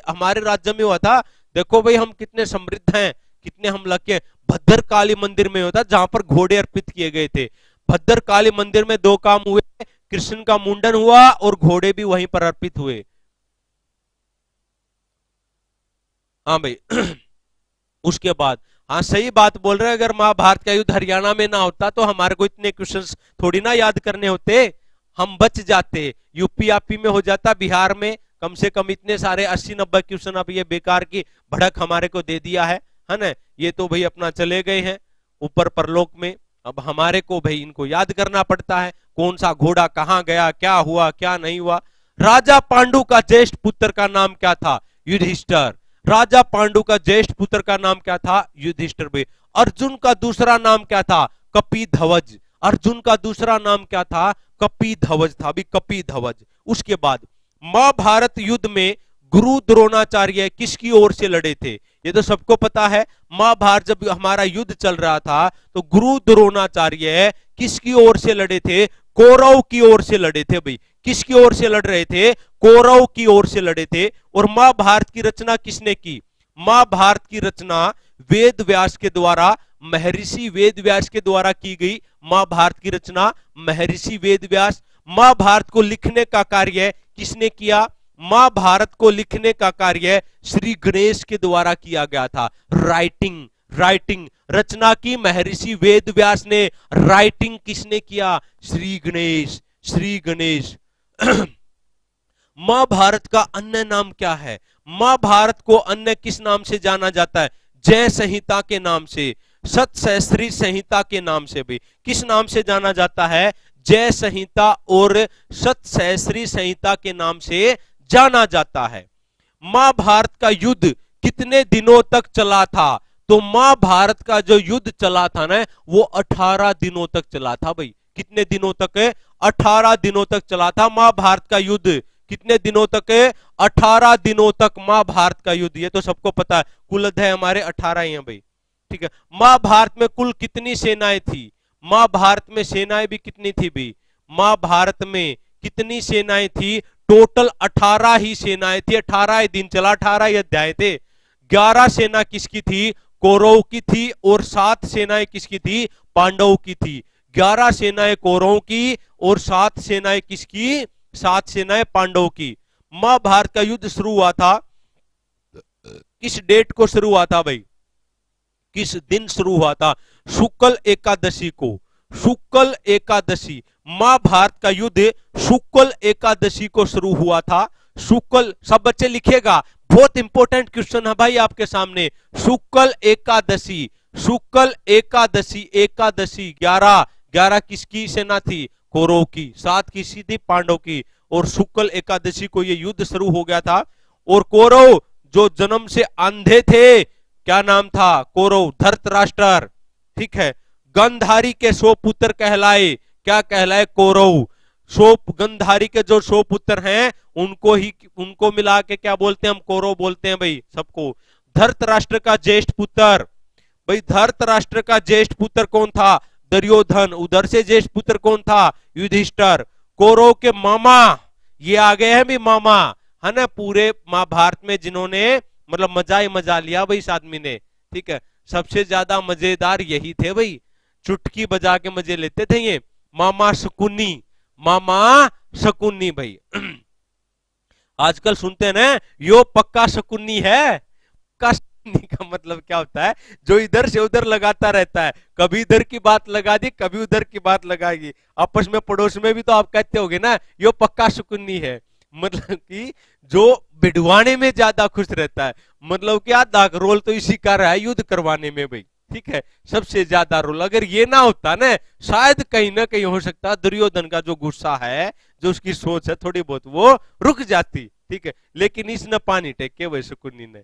हमारे राज्य में हुआ था। देखो भाई हम कितने समृद्ध हैं, कितने हम लगे। भद्रकाली मंदिर में होता, जहां पर घोड़े अर्पित किए गए थे। भद्रकाली मंदिर में 2 काम हुए, कृष्ण का मुंडन हुआ और घोड़े भी वहीं पर अर्पित हुए। हाँ भाई उसके बाद, हाँ सही बात बोल रहे हैं, अगर महाभारत का युद्ध हरियाणा में ना होता तो हमारे को इतने क्वेश्चंस थोड़ी ना याद करने होते। हम बच जाते, यूपी आपी में हो जाता, बिहार में कम से कम इतने सारे 80-90 क्वेश्चन अब ये बेकार की भड़क हमारे को दे दिया है ना। ये तो भाई अपना चले गए हैं ऊपर परलोक में, अब हमारे को भाई इनको याद करना पड़ता है कौन सा घोड़ा कहां गया, क्या हुआ क्या नहीं हुआ। राजा पांडु का ज्येष्ठ पुत्र का नाम क्या था? युधिष्ठिर। राजा पांडु का ज्येष्ठ पुत्र का नाम क्या था? युधिष्ठिर भाई। अर्जुन का दूसरा नाम क्या था? कपिध्वज। अर्जुन का दूसरा नाम क्या था? कपिध्वज था भी, कपिध्वज। उसके बाद महाभारत युद्ध में गुरु द्रोणाचार्य किसकी ओर से लड़े थे? ये तो सबको पता है। महाभारत जब हमारा युद्ध चल रहा था तो गुरु द्रोणाचार्य किसकी ओर से लड़े थे? कौरव की ओर से लड़े थे भाई। किसकी ओर से लड़ रहे थे? कौरव की ओर से लड़े थे। और महाभारत की रचना किसने की? महाभारत की रचना वेद व्यास के द्वारा, महर्षि वेद व्यास के द्वारा की गई। महाभारत की रचना महर्षि वेद व्यास। महाभारत को लिखने का कार्य किसने किया? महाभारत को लिखने का कार्य श्री गणेश के द्वारा किया गया था। राइटिंग, राइटिंग रचना की महर्षि वेद व्यास ने, राइटिंग किसने किया? श्री गणेश, श्री गणेश। महाभारत का अन्य नाम क्या है? महाभारत को अन्य किस नाम से जाना जाता है? जय संहिता के नाम से, सतसहस्त्री संहिता के नाम से भी। किस नाम से जाना जाता है? जय संहिता और सतसहस्त्री संहिता के नाम से जाना जाता है। महाभारत का युद्ध कितने दिनों तक चला था? तो महाभारत का जो युद्ध चला था ना, वो 18 दिनों तक चला था भाई। कितने दिनों तक है? 18 दिनों तक चला था महाभारत का युद्ध। कितने दिनों तक है? 18 दिनों तक महाभारत का युद्ध। ये तो सबको पता है, कुल अध्याय हमारे 18 ही हैं भाई, ठीक है। महाभारत में कुल कितनी सेनाएं थी? महाभारत में सेनाएं भी कितनी थी भी? महाभारत में कितनी सेनाएं थी? टोटल 18 ही सेनाएं थी। 18 ही दिन चला, 18 ही अध्याय थे। 11 सेना किसकी थी? कौरव की थी। और 7 सेनाएं किसकी थी? पांडवों की थी। 11 सेनाएं कौरवों की और 7 सेनाएं किसकी? 7 सेनाएं पांडवों की। महाभारत का युद्ध शुरू हुआ था, किस डेट को शुरू हुआ था भाई? किस दिन शुरू हुआ था? शुक्ल एकादशी को। शुक्ल एकादशी, महाभारत का युद्ध शुक्ल एकादशी को शुरू हुआ था। शुक्ल, सब बच्चे लिखेगा, बहुत इंपॉर्टेंट क्वेश्चन है भाई आपके सामने। शुक्ल एकादशी, शुक्ल एकादशी, एकादशी 11 किसकी सेना थी? कौरव की। 7 किसकी थी? पांडव की। और शुक्ल एकादशी को यह युद्ध शुरू हो गया था। और कौरव जो जन्म से अंधे थे, क्या नाम था? कौरव, धृतराष्ट्र, ठीक है। गंधारी के 100 पुत्र कहलाए, क्या कहलाए? कौरव। 100 गंधारी के जो 100 पुत्र हैं उनको मिला के क्या बोलते हैं? हम कौरव बोलते हैं भाई सबको। धृतराष्ट्र का ज्येष्ठ पुत्र, भाई धृतराष्ट्र का ज्येष्ठ पुत्र कौन था? दुर्योधन। उधर से ज्येष्ठ पुत्र कौन था? युधिष्ठिर। कौरव के मामा, ये आ गए हैं भी मामा, है ना, पूरे महाभारत में जिन्होंने मतलब मजा ही मजा लिया भाई इस आदमी ने, ठीक है। सबसे ज्यादा मजेदार यही थे भाई, चुटकी बजा के मजे लेते थे ये। मामा शकुनी, मामा शकुनी भाई। आजकल सुनते हैं ना, यो पक्का शकुनी है। पक्का शकुनी का मतलब क्या होता है? जो इधर से उधर लगाता रहता है, कभी इधर की बात लगा दी, कभी उधर की बात लगाएगी। आपस में पड़ोस में भी तो आप कहते होगे ना, यो पक्का शकुनी है। मतलब कि जो बिडवाने में ज्यादा खुश रहता है, मतलब कि आधा रोल तो इसी का रहा है युद्ध करवाने में भाई, ठीक है। सबसे ज्यादा रोल अगर ये ना होता ना, शायद कहीं ना कहीं हो सकता दुर्योधन का जो गुस्सा है, जो उसकी सोच है थोड़ी बहुत, वो रुक जाती, ठीक है। लेकिन इसने पानी टेके वही शकुनी ने।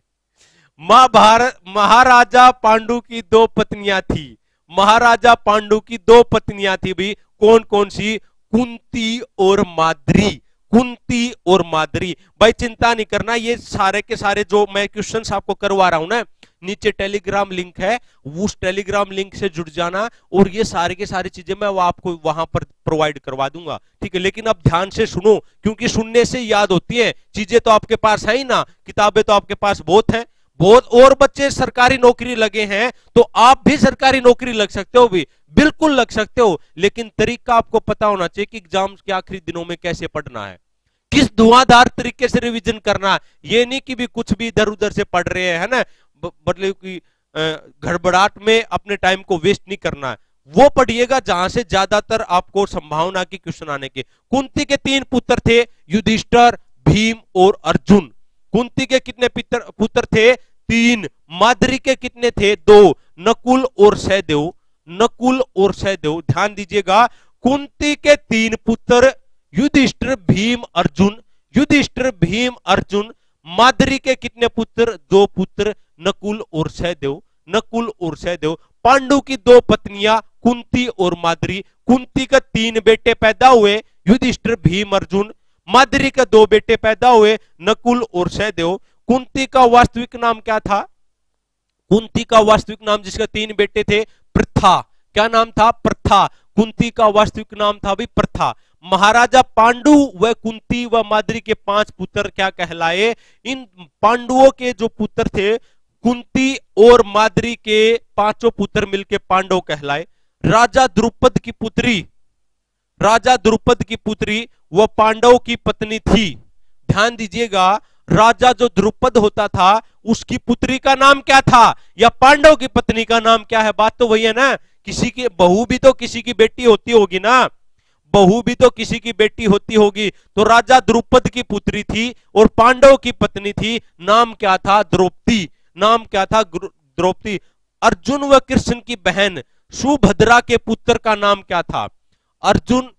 महाभारत, महाराजा पांडु की 2 पत्नियां थी। महाराजा पांडु की 2 पत्नियां थी भाई। कौन कौन सी? कुंती और माद्री। कुंती और माद्री। भाई चिंता नहीं करना, ये सारे के सारे जो मैं क्वेश्चंस आपको करवा रहा हूं ना, नीचे टेलीग्राम लिंक है, उस टेलीग्राम लिंक से जुड़ जाना और ये सारी की सारी चीजें मैं आपको वहां पर प्रोवाइड करवा दूंगा, ठीक है। लेकिन अब ध्यान से सुनो, क्योंकि सुनने से याद होती है चीजें। तो आपके पास है ही ना, किताबें तो आपके पास बहुत है, बहुत। और बच्चे सरकारी नौकरी लगे हैं, तो आप भी सरकारी नौकरी लग सकते हो भी, बिल्कुल लग सकते हो। लेकिन तरीका आपको पता होना चाहिए कि एग्जाम के आखिरी दिनों में कैसे पढ़ना है, किस धुआंधार तरीके से रिवीजन करना है। ये नहीं कि भी कुछ भी इधर उधर से पढ़ रहे हैं, है ना, मतलब कि गड़बड़ाहट में अपने टाइम को वेस्ट नहीं करना है। वो पढ़िएगा जहां से ज्यादातर आपको संभावना की क्वेश्चन आने के। कुंती के 3 पुत्र थे, युधिष्ठिर, भीम और अर्जुन। कुंती के कितने पुत्र थे? 3। माद्री के कितने थे? 2। नकुल और सहदेव, नकुल और सहदेव। ध्यान दीजिएगा, कुंती के 3 पुत्र युधिष्ठिर, भीम, अर्जुन। युधिष्ठिर, भीम, अर्जुन। माद्री के कितने पुत्र? 2 पुत्र, नकुल और सहदेव, नकुल और सहदेव। पांडु की 2 पत्नियां, कुंती और माद्री। कुंती के 3 बेटे पैदा हुए, युधिष्ठिर, भीम, अर्जुन। माद्री के 2 बेटे पैदा हुए, नकुल और सहदेव। कुंती का वास्तविक नाम क्या था? कुंती का वास्तविक नाम, जिसके 3 बेटे थे, प्रथा। क्या नाम था? प्रथा। कुंती का वास्तविक नाम था भी प्रथा। महाराजा पांडु व कुंती व माद्री के 5 पुत्र क्या कहलाए? इन पांडुओं के जो पुत्र थे, कुंती और माद्री के 5 पुत्र मिलके पांडव कहलाए। राजा द्रुपद की पुत्री, राजा द्रुपद की पुत्री वह पांडव की पत्नी थी। ध्यान दीजिएगा, राजा जो द्रुपद होता था उसकी पुत्री का नाम क्या था, या पांडव की पत्नी का नाम क्या है? बात तो वही है ना। किसी की बहू भी तो किसी की बेटी होती होगी ना, बहू भी तो किसी की बेटी होती होगी। तो राजा द्रुपद की पुत्री थी और पांडव की पत्नी थी। नाम क्या था? द्रौपदी। नाम क्या था? द्रौपदी। अर्जुन व कृष्ण की बहन सुभद्रा के पुत्र का नाम क्या था? अर्जुन,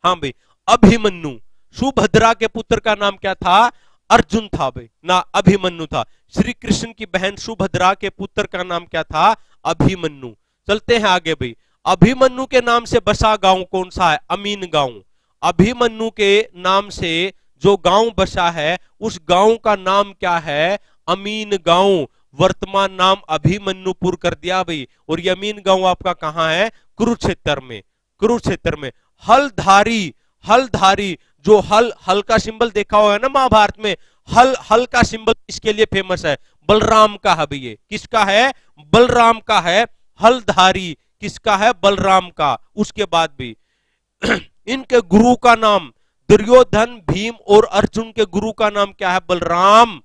हाँ भाई, अभिमन्यु। सुभद्रा के पुत्र का नाम क्या था? अर्जुन था भाई ना, अभिमन्यु था। श्री कृष्ण की बहन सुभद्रा के पुत्र का नाम क्या था? अभिमन्यु। चलते हैं आगे भाई। अभिमन्यु के नाम से बसा गांव कौन सा है? अमीन गांव। अभिमन्यु के नाम से जो गांव बसा है उस गांव का नाम क्या है? अमीन गांव। वर्तमान नाम अभिमन्युपुर कर दिया भाई। और ये अमीन गांव आपका कहां है? कुरुक्षेत्र में, कुरुक्षेत्र में। हलधारी, हलधारी, जो हल का सिंबल देखा होगा ना महाभारत में, हल का सिंबल इसके लिए फेमस है, बलराम का है भैया। किसका है? बलराम का है। हलधारी किसका है? बलराम का। उसके बाद भी इनके गुरु का नाम दुर्योधन, भीम और अर्जुन के गुरु का नाम क्या है? बलराम।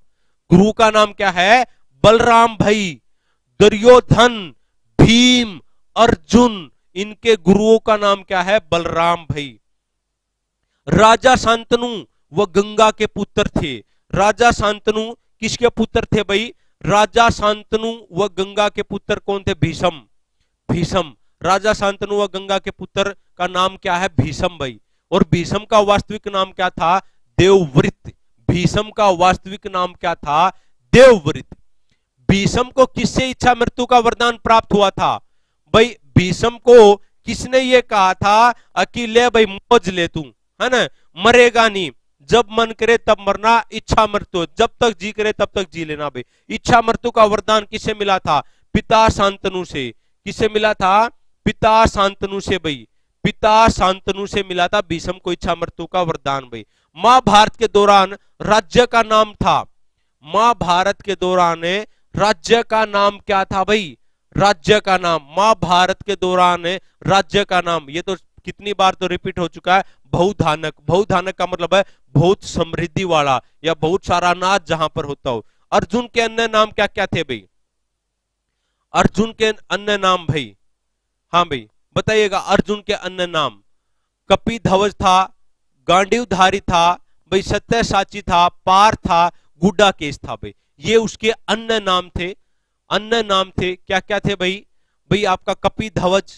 गुरु का नाम क्या है? बलराम भाई। दुर्योधन, भीम, अर्जुन, इनके गुरुओं का नाम क्या है? बलराम भाई। राजा शांतनु वो गंगा के पुत्र थे। राजा शांतनु किसके पुत्र थे भाई? राजा शांतनु व गंगा के पुत्र कौन थे? भीष्म। भीष्म। राजा शांतनु व गंगा के पुत्र का नाम क्या है? भीष्म भाई। और भीष्म का वास्तविक नाम क्या था? देवव्रत। भीष्म का वास्तविक नाम क्या था? देवव्रत। भीष्म को किससे इच्छा मृत्यु का वरदान प्राप्त हुआ था भाई? भीष्म को किसने ये कहा था कि ले भाई मौज ले तू, है ना, मरेगा नहीं, जब मन करे तब मरना, इच्छा मृत्यु, जब तक जी करे तब तक जी लेना भाई। इच्छा मृत्यु का वरदान किससे मिला था? पिता शांतनु से। किससे मिला था? पिता शांतनु से भाई। पिता शांतनु से मिला था भीष्म को इच्छा मृत्यु का वरदान भाई। महाभारत के दौरान राज्य का नाम था, महाभारत के दौरान राज्य का नाम क्या था भाई? राज्य का नाम, महाभारत के दौरान राज्य का नाम, ये तो कितनी बार तो रिपीट हो चुका है, बहुधानक। बहुधानक का मतलब है बहुत समृद्धि वाला या बहुत सारा अनाज जहां पर होता हो। अर्जुन के अन्य नाम क्या क्या थे भाई? अर्जुन के अन्य नाम भाई, हाँ भाई बताइएगा। अर्जुन के अन्य नाम कपिध्वज था, गांडीवधारी था भाई, सत्यसाची था, पार था, गुड्डाकेश था भाई। ये उसके अन्य नाम थे। अन्य नाम थे क्या क्या थे भाई? भाई आपका कपिध्वज,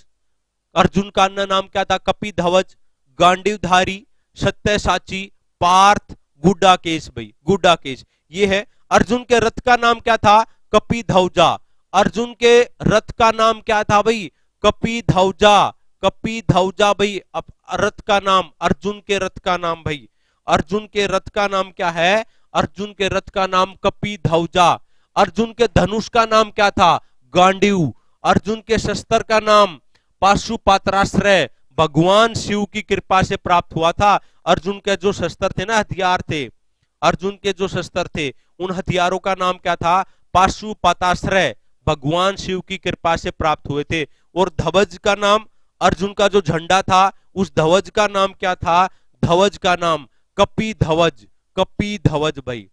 अर्जुन का अन्य नाम क्या था? कपिध्वज, गांडीवधारी, सत्यसाची, पार्थ, गुड्डाकेश भाई, गुड्डाकेश ये है। अर्जुन के रथ का नाम क्या था? कपिध्वजा। अर्जुन के रथ का नाम क्या था भाई? कपिध्वजा। कपिध्वजा भाई। अब रथ का नाम, अर्जुन के रथ का नाम भाई, अर्जुन के रथ का नाम क्या है? अर्जुन के रथ का नाम कपिध्वजा। अर्जुन के धनुष का नाम क्या था? गांडीव। अर्जुन के शस्त्र का नाम पाशुपात्रास्त्र, भगवान शिव की कृपा से प्राप्त हुआ था। अर्जुन के जो शस्त्र थे ना, हथियार थे, अर्जुन के जो शस्त्र थे उन हथियारों का नाम क्या था? पाशुपातास्त्र, भगवान शिव की कृपा से प्राप्त हुए थे। और ध्वज का नाम, अर्जुन का जो झंडा था उस ध्वज का नाम क्या था? ध्वज का नाम कपिध्वज, कपिध्वज भाई,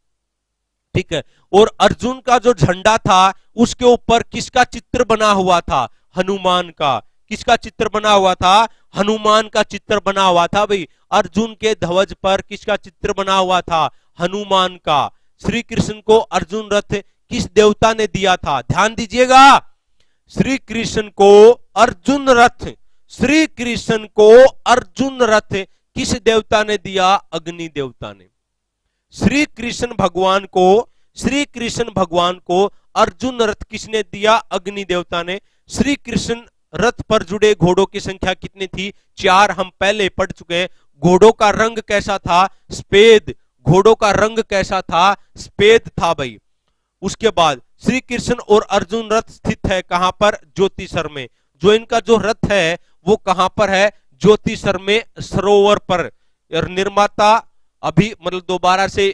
ठीक है। और अर्जुन का जो झंडा था उसके ऊपर किसका चित्र बना हुआ था? हनुमान का। किसका चित्र बना हुआ था? हनुमान का चित्र बना हुआ था भाई। अर्जुन के ध्वज पर किसका चित्र बना हुआ था? हनुमान का। श्री कृष्ण को अर्जुन रथ किस देवता ने दिया था? ध्यान दीजिएगा, श्री कृष्ण को अर्जुन रथ, श्री कृष्ण को अर्जुन रथ किस देवता ने दिया? अग्नि देवता ने। श्री कृष्ण भगवान को अर्जुन रथ किसने दिया? अग्नि देवता ने। श्री कृष्ण रथ पर जुड़े घोड़ों की संख्या कितनी थी? 4। हम पहले पढ़ चुके हैं। घोड़ों का रंग कैसा था? सफेद। घोड़ों का रंग कैसा था? सफेद था भाई। उसके बाद श्री कृष्ण और अर्जुन रथ स्थित है कहां पर? ज्योतिसर में। जो इनका जो रथ है वो कहां पर है? ज्योतिसर में, सरोवर पर। और निर्माता अभी मतलब दोबारा से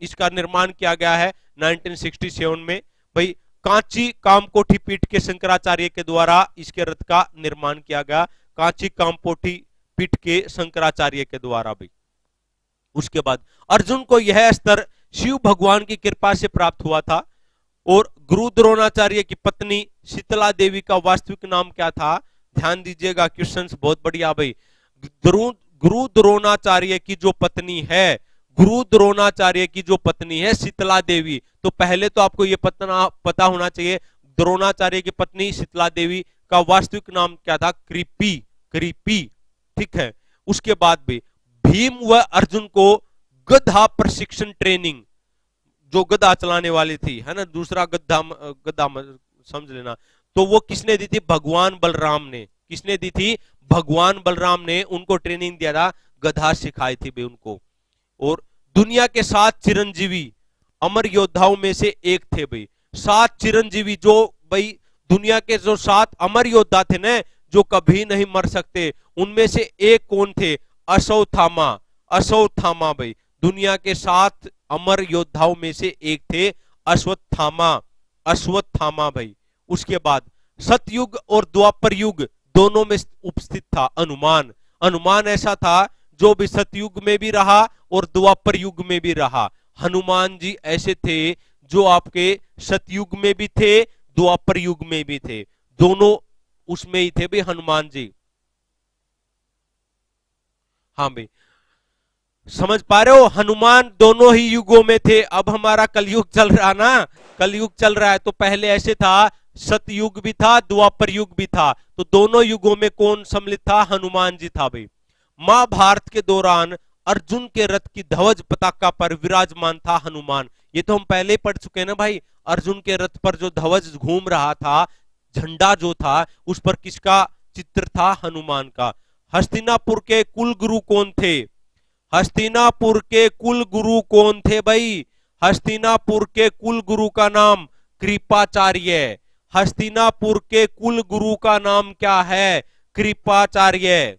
इसका निर्माण किया गया है 1967 में भाई। कांची कामकोठी पीठ के शंकराचार्य के द्वारा इसके रथ का निर्माण किया गया। कांची कामकोठी पीठ के शंकराचार्य के द्वारा भाई। उसके बाद अर्जुन को यह स्तर शिव भगवान की कृपा से प्राप्त हुआ था। और गुरु द्रोणाचार्य की पत्नी शीतला देवी का वास्तविक नाम क्या था? ध्यान दीजिएगा, क्वेश्चंस बहुत बढ़िया भाई। गुरु द्रोणाचार्य की जो पत्नी है, गुरु द्रोणाचार्य की जो पत्नी है शीतला देवी, तो पहले तो आपको यह पता होना चाहिए द्रोणाचार्य की पत्नी शीतला देवी का वास्तविक नाम क्या था? कृपी। कृपी, ठीक है। उसके बाद भी भीम व अर्जुन को गधा प्रशिक्षण ट्रेनिंग, जो गधा चलाने वाली थी, है ना, दूसरा गधा समझ लेना, तो वो किसने दी थी? भगवान बलराम ने। किसने दी थी? भगवान बलराम ने उनको ट्रेनिंग दिया था, गधा सिखाई थी भाई उनको। और दुनिया के 7 चिरंजीवी अमर योद्धाओं में से एक थे भाई। 7 चिरंजीवी जो भाई दुनिया के जो 7 अमर योद्धा थे ना, जो कभी नहीं मर सकते, उनमें से एक कौन थे? अश्वत्थामा। अश्वत्थामा भाई दुनिया के 7 अमर योद्धाओं में से एक थे, अश्वत्थामा। अश्वत्थामा भाई। उसके बाद सतयुग और द्वापर युग दोनों में उपस्थित था हनुमान। हनुमान ऐसा था जो भी सतयुग में भी रहा और द्वापर युग में भी रहा। हनुमान जी ऐसे थे जो आपके सतयुग में भी थे, द्वापर युग में भी थे, दोनों उसमें ही थे भाई हनुमान जी। हाँ भाई, समझ पा रहे हो? हनुमान दोनों ही युगों में थे। अब हमारा कलयुग चल रहा ना, कलयुग चल रहा है, तो पहले ऐसे था सतयुग भी था, द्वापर युग भी था, तो दोनों युगों में कौन सम्मिलित था? हनुमान जी था भाई। महाभारत के दौरान अर्जुन के रथ की ध्वज पताका पर विराजमान था हनुमान। ये तो हम पहले पढ़ चुके हैं ना भाई। अर्जुन के रथ पर जो ध्वज घूम रहा था, झंडा जो था, उस पर किसका चित्र था? हनुमान का। हस्तिनापुर के कुल गुरु कौन थे? हस्तिनापुर के कुल गुरु कौन थे भाई? हस्तिनापुर के कुल गुरु का नाम कृपाचार्य। हस्तिनापुर के कुल गुरु का नाम क्या है? कृपाचार्य।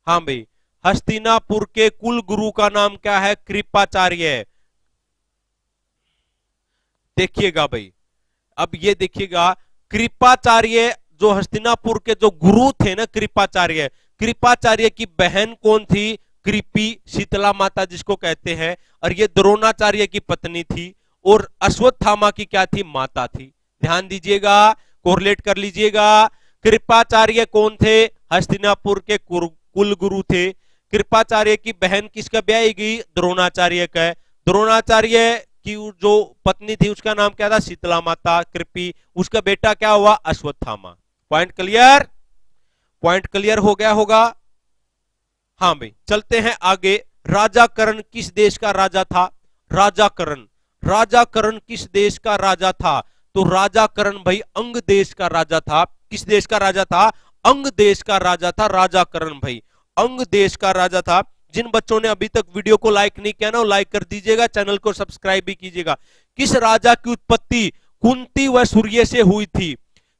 हाँ भाई, हस्तिनापुर के कुल गुरु का नाम क्या है? कृपाचार्य। देखिएगा भाई, अब ये देखिएगा, कृपाचार्य जो हस्तिनापुर के जो गुरु थे ना, कृपाचार्य, कृपाचार्य की बहन कौन थी? कृपी, शीतला माता जिसको कहते हैं, और ये द्रोणाचार्य की पत्नी थी। और अश्वत्थामा की क्या थी? माता थी। ध्यान दीजिएगा, कोरिलेट कर लीजिएगा। कृपाचार्य कौन थे? हस्तिनापुर के कुल गुरु थे। कृपाचार्य की बहन किसका ब्याह गई? द्रोणाचार्य का। द्रोणाचार्य की जो पत्नी थी उसका नाम क्या था? शीतला माता, कृपी। उसका बेटा क्या हुआ? Ashwatthama. Point clear? Point clear हो गया होगा? हाँ भाई, चलते हैं आगे। राजा कर्ण किस देश का राजा था? राजा कर्ण, राजा कर्ण किस देश का राजा था? तो राजा कर्ण भाई अंग देश का राजा था। किस देश का राजा था? अंग देश का राजा था राजा कर्ण भाई, अंग देश का राजा था। जिन बच्चों ने अभी तक वीडियो को लाइक नहीं किया ना, वो लाइक कर दीजिएगा, चैनल को सब्सक्राइब भी कीजिएगा। किस राजा की उत्पत्ति कुंती व सूर्य से हुई थी?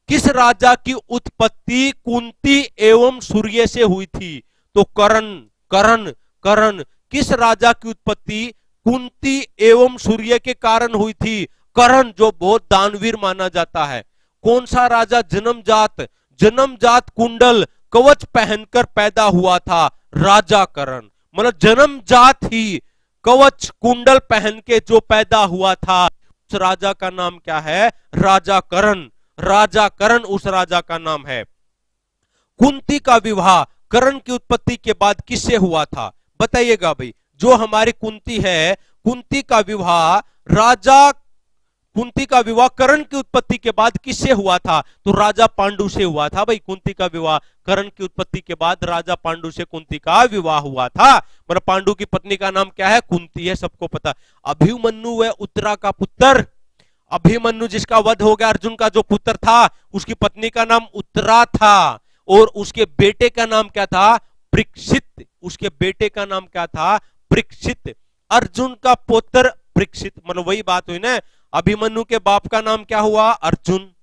किस राजा की उत्पत्ति कुंती एवं सूर्य से हुई थी? तो कर्ण, कर्ण, कर्ण। किस राजा की उत्पत्ति कुंती एवं सूर्य के कारण हुई थी? कर्ण, जो बहुत दानवीर माना जाता है। कौन सा राजा जन्मजात, जन्मजात कुंडल कवच पहनकर पैदा हुआ था? राजा कर्ण। मतलब जन्मजात ही कवच कुंडल पहन के जो पैदा हुआ था, उस राजा का नाम क्या है? राजा कर्ण। राजा कर्ण उस राजा का नाम है। कुंती का विवाह कर्ण की उत्पत्ति के बाद किससे हुआ था? बताइएगा भाई। जो हमारी कुंती है, कुंती का विवाह राजा कुंती का विवाह कर्ण की उत्पत्ति के बाद किससे हुआ था? तो राजा पांडु से हुआ था भाई। कुंती का विवाह कर्ण की उत्पत्ति के बाद राजा पांडु से कुंती का विवाह हुआ था। मतलब पांडु की पत्नी का नाम क्या है? कुंती है, सबको पता। अभिमन्यु है उत्तरा का पुत्र। अभिमन्यु जिसका वध हो गया, अर्जुन का जो पुत्र था, उसकी पत्नी का नाम उत्तरा था और उसके बेटे का नाम क्या था? परीक्षित। उसके बेटे का नाम क्या था? परीक्षित। अर्जुन का पुत्र परीक्षित, मतलब वही बात हुई ना। अभिमन्यु के बाप का नाम क्या हुआ? अर्जुन।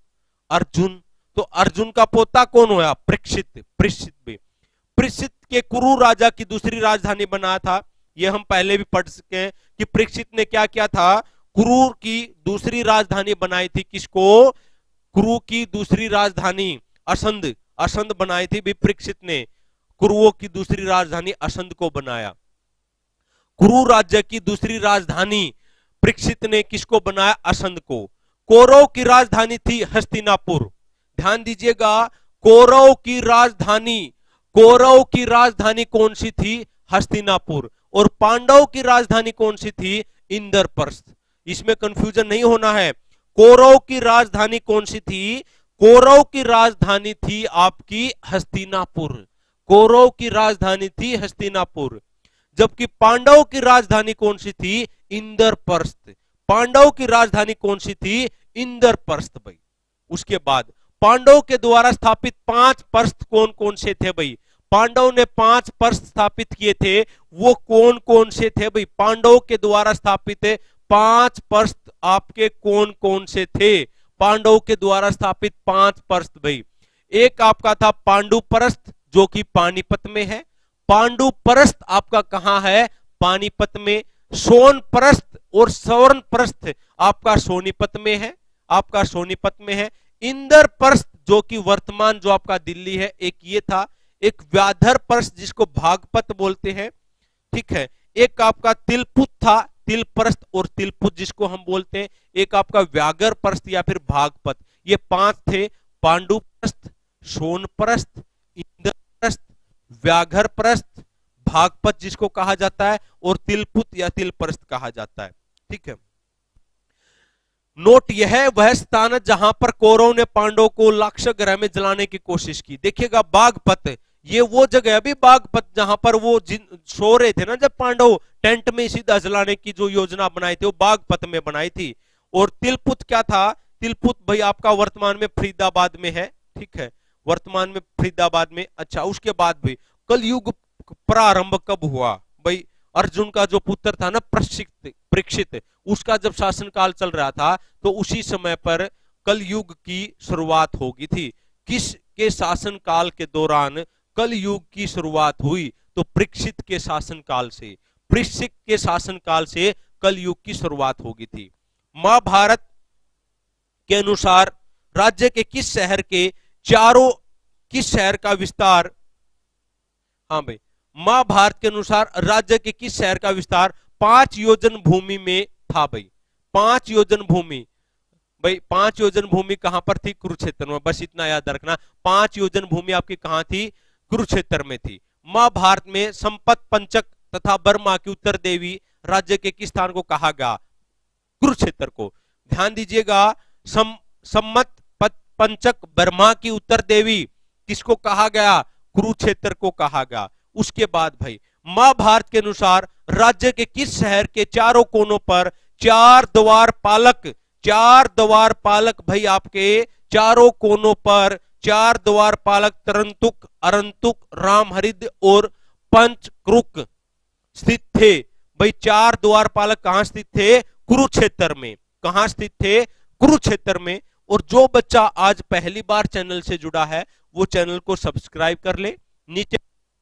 अर्जुन तो अर्जुन का पोता कौन हुआ? परीक्षित। परीक्षित भी परीक्षित के कुरु राजा की दूसरी राजधानी बनाया था। ये हम पहले भी पढ़ सके हैं कि परीक्षित ने क्या किया था? कुरु की दूसरी राजधानी बनाई थी। किसको? कुरु की दूसरी राजधानी असंध, असंध बनाई थी भी परीक्षित ने। कुरुओं की दूसरी राजधानी असंध को बनाया। कुरु राज्य की दूसरी राजधानी परीक्षित ने किसको बनाया? असंध को। कौरव की राजधानी थी हस्तिनापुर। ध्यान दीजिएगा, कौरव की राजधानी, कौरव की राजधानी कौन सी थी? हस्तिनापुर। और पांडव की राजधानी कौन सी थी? इंद्रप्रस्थ। इसमें कंफ्यूजन नहीं होना है। कौरव की राजधानी कौन सी थी? कौरव की राजधानी थी आपकी हस्तिनापुर। कौरव की राजधानी थी हस्तिनापुर। जबकि पांडव की राजधानी कौन सी थी? इंद्रप्रस्थ। पांडव की राजधानी कौन सी थी? इंद्रप्रस्थ भाई। उसके बाद पांडव के द्वारा स्थापित 5 प्रस्थ कौन कौन से थे भाई? पांडव ने 5 प्रस्थ स्थापित किए थे, वो कौन कौन से थे भाई? पांडव के द्वारा स्थापित 5 प्रस्थ आपके कौन कौन से थे? पांडव के द्वारा स्थापित 5 प्रस्थ भाई। एक आपका था पांडुप्रस्थ, जो कि पानीपत में है। पांडुप्रस्थ आपका कहां है? पानीपत में। सोनप्रस्थ और स्वर्णप्रस्थ आपका सोनीपत में है, आपका सोनीपत में है। इंद्रप्रस्थ जो कि वर्तमान जो आपका दिल्ली है, एक ये था। एक व्याधरप्रस्थ जिसको भागपत बोलते हैं, ठीक है। एक आपका तिलपुत था, तिलप्रस्थ और तिलपुत जिसको हम बोलते हैं। एक आपका व्याघ्रप्रस्थ या फिर भागपत। ये 5 थे, पांडुप्रस्थ, सोनप्रस्थ, इंद्रप्रस्थ, व्याघ्रप्रस्थ, भागपत जिसको कहा जाता है, और तिलपुत या तिलप्रस्थ कहा जाता है, ठीक है। नोट यह वह स्थान है जहां पर कौरव ने पांडवों को लाक्षागृह ग्रह में जलाने की कोशिश की। देखिएगा बागपत, ये वो जगह अभी बागपत जहां पर वो सो रहे थे ना, जब पांडव टेंट में सीधा जलाने की जो योजना बनाई थी वो बागपत में बनाई थी। और तिलपुत क्या था? तिलपुत भाई आपका वर्तमान में फरीदाबाद में है, ठीक है, वर्तमान में फरीदाबाद में। अच्छा, उसके बाद भी कलयुग प्रारंभ कब हुआ भाई? अर्जुन का जो पुत्र था ना परीक्षित, उसका जब शासनकाल चल रहा था तो उसी समय पर कलयुग की शुरुआत होगी थी। किस के शासनकाल के दौरान कलयुग की शुरुआत हुई? तो परीक्षित के शासनकाल से। परीक्षित के शासनकाल से कलयुग की शुरुआत होगी थी। महाभारत के अनुसार राज्य के किस शहर का विस्तार, हाँ भाई, महाभारत के अनुसार राज्य के किस शहर का विस्तार 5 योजन भूमि में था भाई? 5 योजन भूमि भाई, 5 योजन भूमि कहां पर थी? कुरुक्षेत्र में। बस इतना याद रखना, 5 योजन भूमि आपकी कहां थी? कुरुक्षेत्र में थी। महाभारत में संपत पंचक तथा बर्मा की उत्तर देवी राज्य के किस स्थान को कहा गया? कुरुक्षेत्र को। ध्यान दीजिएगा, सम्मत पंचक बर्मा की उत्तर देवी किसको कहा गया? कुरुक्षेत्र को कहा गया। उसके बाद भाई महाभारत के अनुसार राज्य के किस शहर के चारों कोनों पर 4 द्वार पालक भाई आपके चारों कोनों पर 4 द्वार पालक तरंतुक, अरंतुक, रामहरिद और पंचक्रुक स्थित थे भाई। 4 द्वार पालक कहां स्थित थे? कुरुक्षेत्र में। कहां स्थित थे? कुरुक्षेत्र में। और जो बच्चा आज पहली बार चैनल से जुड़ा है वो चैनल को सब्सक्राइब कर ले, नीचे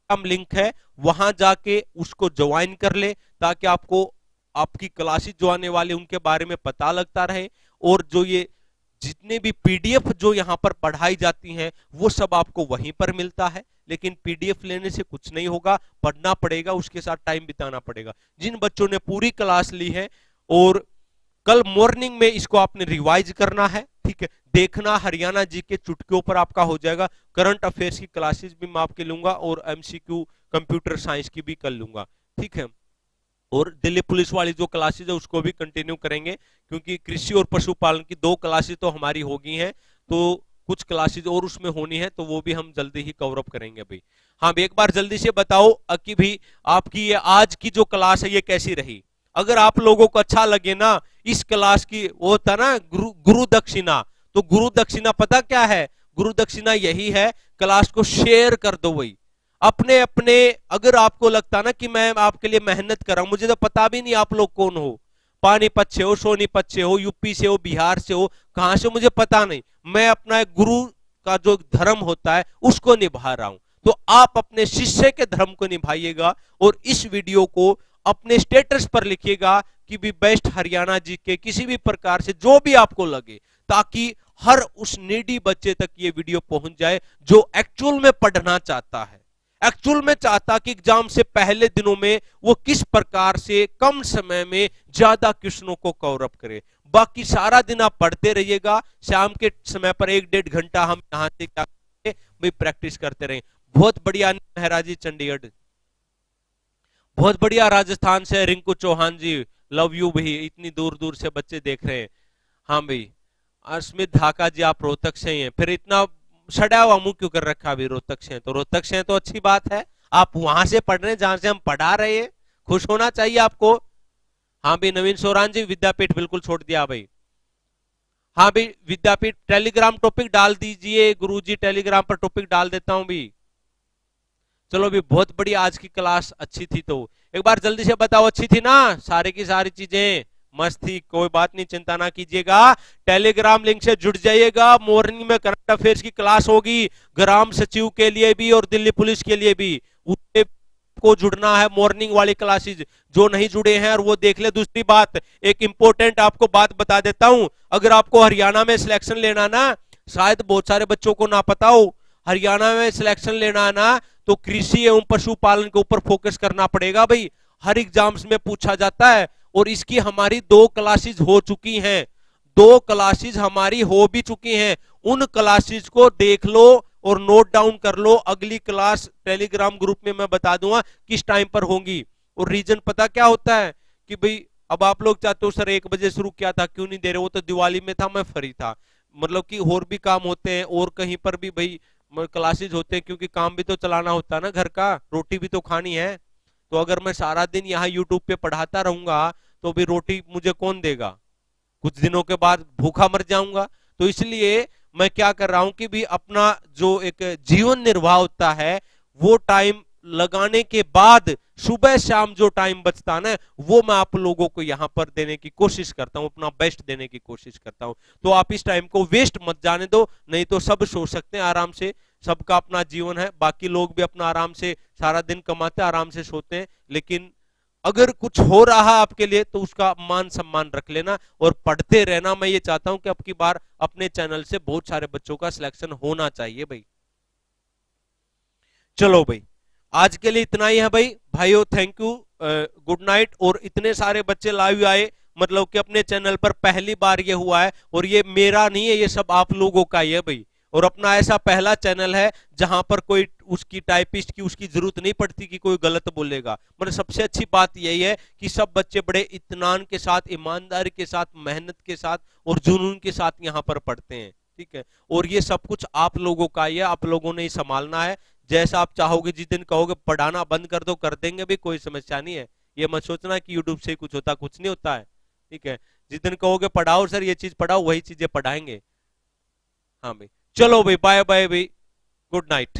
लिंक है वहां जाके उसको ज्वाइन कर ले, ताकि आपको आपकी क्लासेस जो आने वाले उनके बारे में पता लगता रहे। और जो ये जितने भी पीडीएफ जो यहाँ पर पढ़ाई जाती हैं वो सब आपको वहीं पर मिलता है। लेकिन पीडीएफ लेने से कुछ नहीं होगा, पढ़ना पड़ेगा, उसके साथ टाइम बिताना पड़ेगा। जिन बच्चों ने पूरी क्लास ली है और कल मॉर्निंग में इसको आपने रिवाइज करना है, ठीक है, देखना हरियाणा जी के चुटकियों पर आपका हो जाएगा। करंट अफेयर्स की क्लासेस भी मैं आपके लूंगा और एमसीक्यू कंप्यूटर साइंस की भी कर लूंगा, ठीक है। और दिल्ली पुलिस वाली जो क्लासेस है उसको भी कंटिन्यू करेंगे, क्योंकि कृषि और पशुपालन की 2 क्लासेस तो हमारी होगी हैं, तो कुछ क्लासेस और उसमें होनी है, तो वो भी हम जल्दी ही कवर अप करेंगे भाई। हाँ एक बार जल्दी से बताओ कि भी आपकी ये आज की जो क्लास है ये कैसी रही। अगर आप लोगों को अच्छा लगे ना इस क्लास की, वो था ना गुरु दक्षिणा, तो गुरु दक्षिणा पता क्या है? गुरु दक्षिणा यही है, क्लास को शेयर कर दो भाई अपने अपने। अगर आपको लगता ना कि मैं आपके लिए मेहनत कर रहा हूं, मुझे तो पता भी नहीं आप लोग कौन हो, पानीपत से हो, सोनीपत से हो, यूपी से हो, बिहार से हो, कहां से मुझे पता नहीं, मैं अपना एक गुरु का जो धर्म होता है उसको निभा रहा हूं, तो आप अपने शिष्य के धर्म को निभाइएगा और इस वीडियो को अपने स्टेटस पर लिखिएगा कि भी बेस्ट हरियाणा जी के किसी भी प्रकार से जो भी आपको लगे, ताकि हर उस नीडी बच्चे तक ये वीडियो पहुंच जाए जो एक्चुअल में पढ़ना चाहता है, एक्चुअल में चाहता कि एग्जाम से पहले दिनों में वो किस प्रकार से कम समय में ज्यादा क्वेश्चनों को कवर अप करे। बाकी सारा दिन आप पढ़ते रहिएगा, शाम के समय पर 1-1.5 घंटा हम यहां से क्या करें भाई प्रैक्टिस करते रहे। बहुत बढ़िया मेहरा जी चंडीगढ़, बहुत बढ़िया राजस्थान से रिंकू चौहान जी, लव यू भाई, इतनी दूर दूर से बच्चे देख रहे हैं। हाँ भाई अस्मित ढाका जी आप रोहतक से ही हैं, फिर इतना सड़ा हुआ मुंह क्यों कर रखा अभी? रोहतक से हैं तो रोहतक से हैं तो अच्छी बात है, आप वहां से पढ़ रहे हैं जहां से हम पढ़ा रहे हैं, खुश होना चाहिए आपको। हाँ भाई नवीन सोरान जी विद्यापीठ बिल्कुल छोड़ दिया भाई। हाँ भाई विद्यापीठ टेलीग्राम टॉपिक डाल दीजिए गुरुजी, टेलीग्राम पर टॉपिक डाल देता हूं भी। चलो भी बहुत बढ़िया, आज की क्लास अच्छी थी, तो एक बार जल्दी से बताओ अच्छी थी ना? सारी की सारी चीजें मस्त थी, कोई बात नहीं, चिंता ना कीजिएगा। टेलीग्राम लिंक से जुड़ जाइएगा, मॉर्निंग में करंट अफेयर्स की क्लास होगी, ग्राम सचिव के लिए भी और दिल्ली पुलिस के लिए भी, उससे को जुड़ना है मॉर्निंग वाली क्लासेस। जो नहीं जुड़े हैं और वो देख ले। दूसरी बात, एक इंपॉर्टेंट आपको बात बता देता हूं, अगर आपको हरियाणा में सिलेक्शन लेना ना, शायद बहुत सारे बच्चों को ना पता हो, हरियाणा में सिलेक्शन लेना है ना तो कृषि एवं पशुपालन के ऊपर फोकस करना पड़ेगा भाई, हर एग्जाम्स में पूछा जाता है। और इसकी हमारी 2 क्लासेस हो चुकी हैं, 2 क्लासेस हमारी हो भी चुकी हैं, उन क्लासेस को देख लो और नोट डाउन कर लो। अगली क्लास टेलीग्राम ग्रुप में मैं बता दूंगा किस टाइम पर होंगी। और रीजन पता क्या होता है कि भाई अब आप लोग चाहते हो सर 1 बजे शुरू किया था क्यों नहीं दे रहे? वो तो दिवाली में था, मैं फ्री था, मतलब कि और भी काम होते हैं और कहीं पर भी भाई क्लासेस होते हैं, क्योंकि काम भी तो चलाना होता है ना, घर का रोटी भी तो खानी है। तो अगर मैं सारा दिन यहाँ यूट्यूब पे पढ़ाता रहूंगा तो भी रोटी मुझे कौन देगा? कुछ दिनों के बाद भूखा मर जाऊंगा। तो इसलिए मैं क्या कर रहा हूं कि भी अपना जो एक जीवन निर्वाह होता है वो टाइम लगाने के बाद सुबह शाम जो टाइम बचता है ना, वो मैं आप लोगों को यहां पर देने की कोशिश करता हूं, अपना बेस्ट देने की कोशिश करता हूं। तो आप इस टाइम को वेस्ट मत जाने दो, नहीं तो सब सो सकते हैं आराम से, सबका अपना जीवन है, बाकी लोग भी अपना आराम से सारा दिन कमाते आराम से सोते हैं, लेकिन अगर कुछ हो रहा आपके लिए तो उसका मान सम्मान रख लेना और पढ़ते रहना। मैं ये चाहता हूं कि अब की बार अपने चैनल से बहुत सारे बच्चों का सिलेक्शन होना चाहिए भाई। चलो भाई आज के लिए इतना ही है भाई, भाइयों थैंक यू, गुड नाइट। और इतने सारे बच्चे लाइव आए, मतलब कि अपने चैनल पर पहली बार ये हुआ है, और ये मेरा नहीं है, ये सब आप लोगों का ही है भाई। और अपना ऐसा पहला चैनल है जहां पर कोई उसकी टाइपिस्ट की उसकी जरूरत नहीं पड़ती कि कोई गलत बोलेगा। मतलब सबसे अच्छी बात यही है कि सब बच्चे बड़े इत्मीनान के साथ, ईमानदारी के साथ, मेहनत के साथ और जुनून के साथ यहाँ पर पढ़ते हैं, ठीक है। और ये सब कुछ आप लोगों का ही है, आप लोगों ने ही संभालना है। जैसा आप चाहोगे, जिस दिन कहोगे पढ़ाना बंद कर दो, कर देंगे भी, कोई समस्या नहीं है। ये मत सोचना कि यूट्यूब से कुछ होता, कुछ नहीं होता है, ठीक है। जिस दिन कहोगे पढ़ाओ सर ये चीज पढ़ाओ, वही चीजें पढ़ाएंगे। हाँ भाई चलो भाई, बाय बाय भाई, गुड नाइट।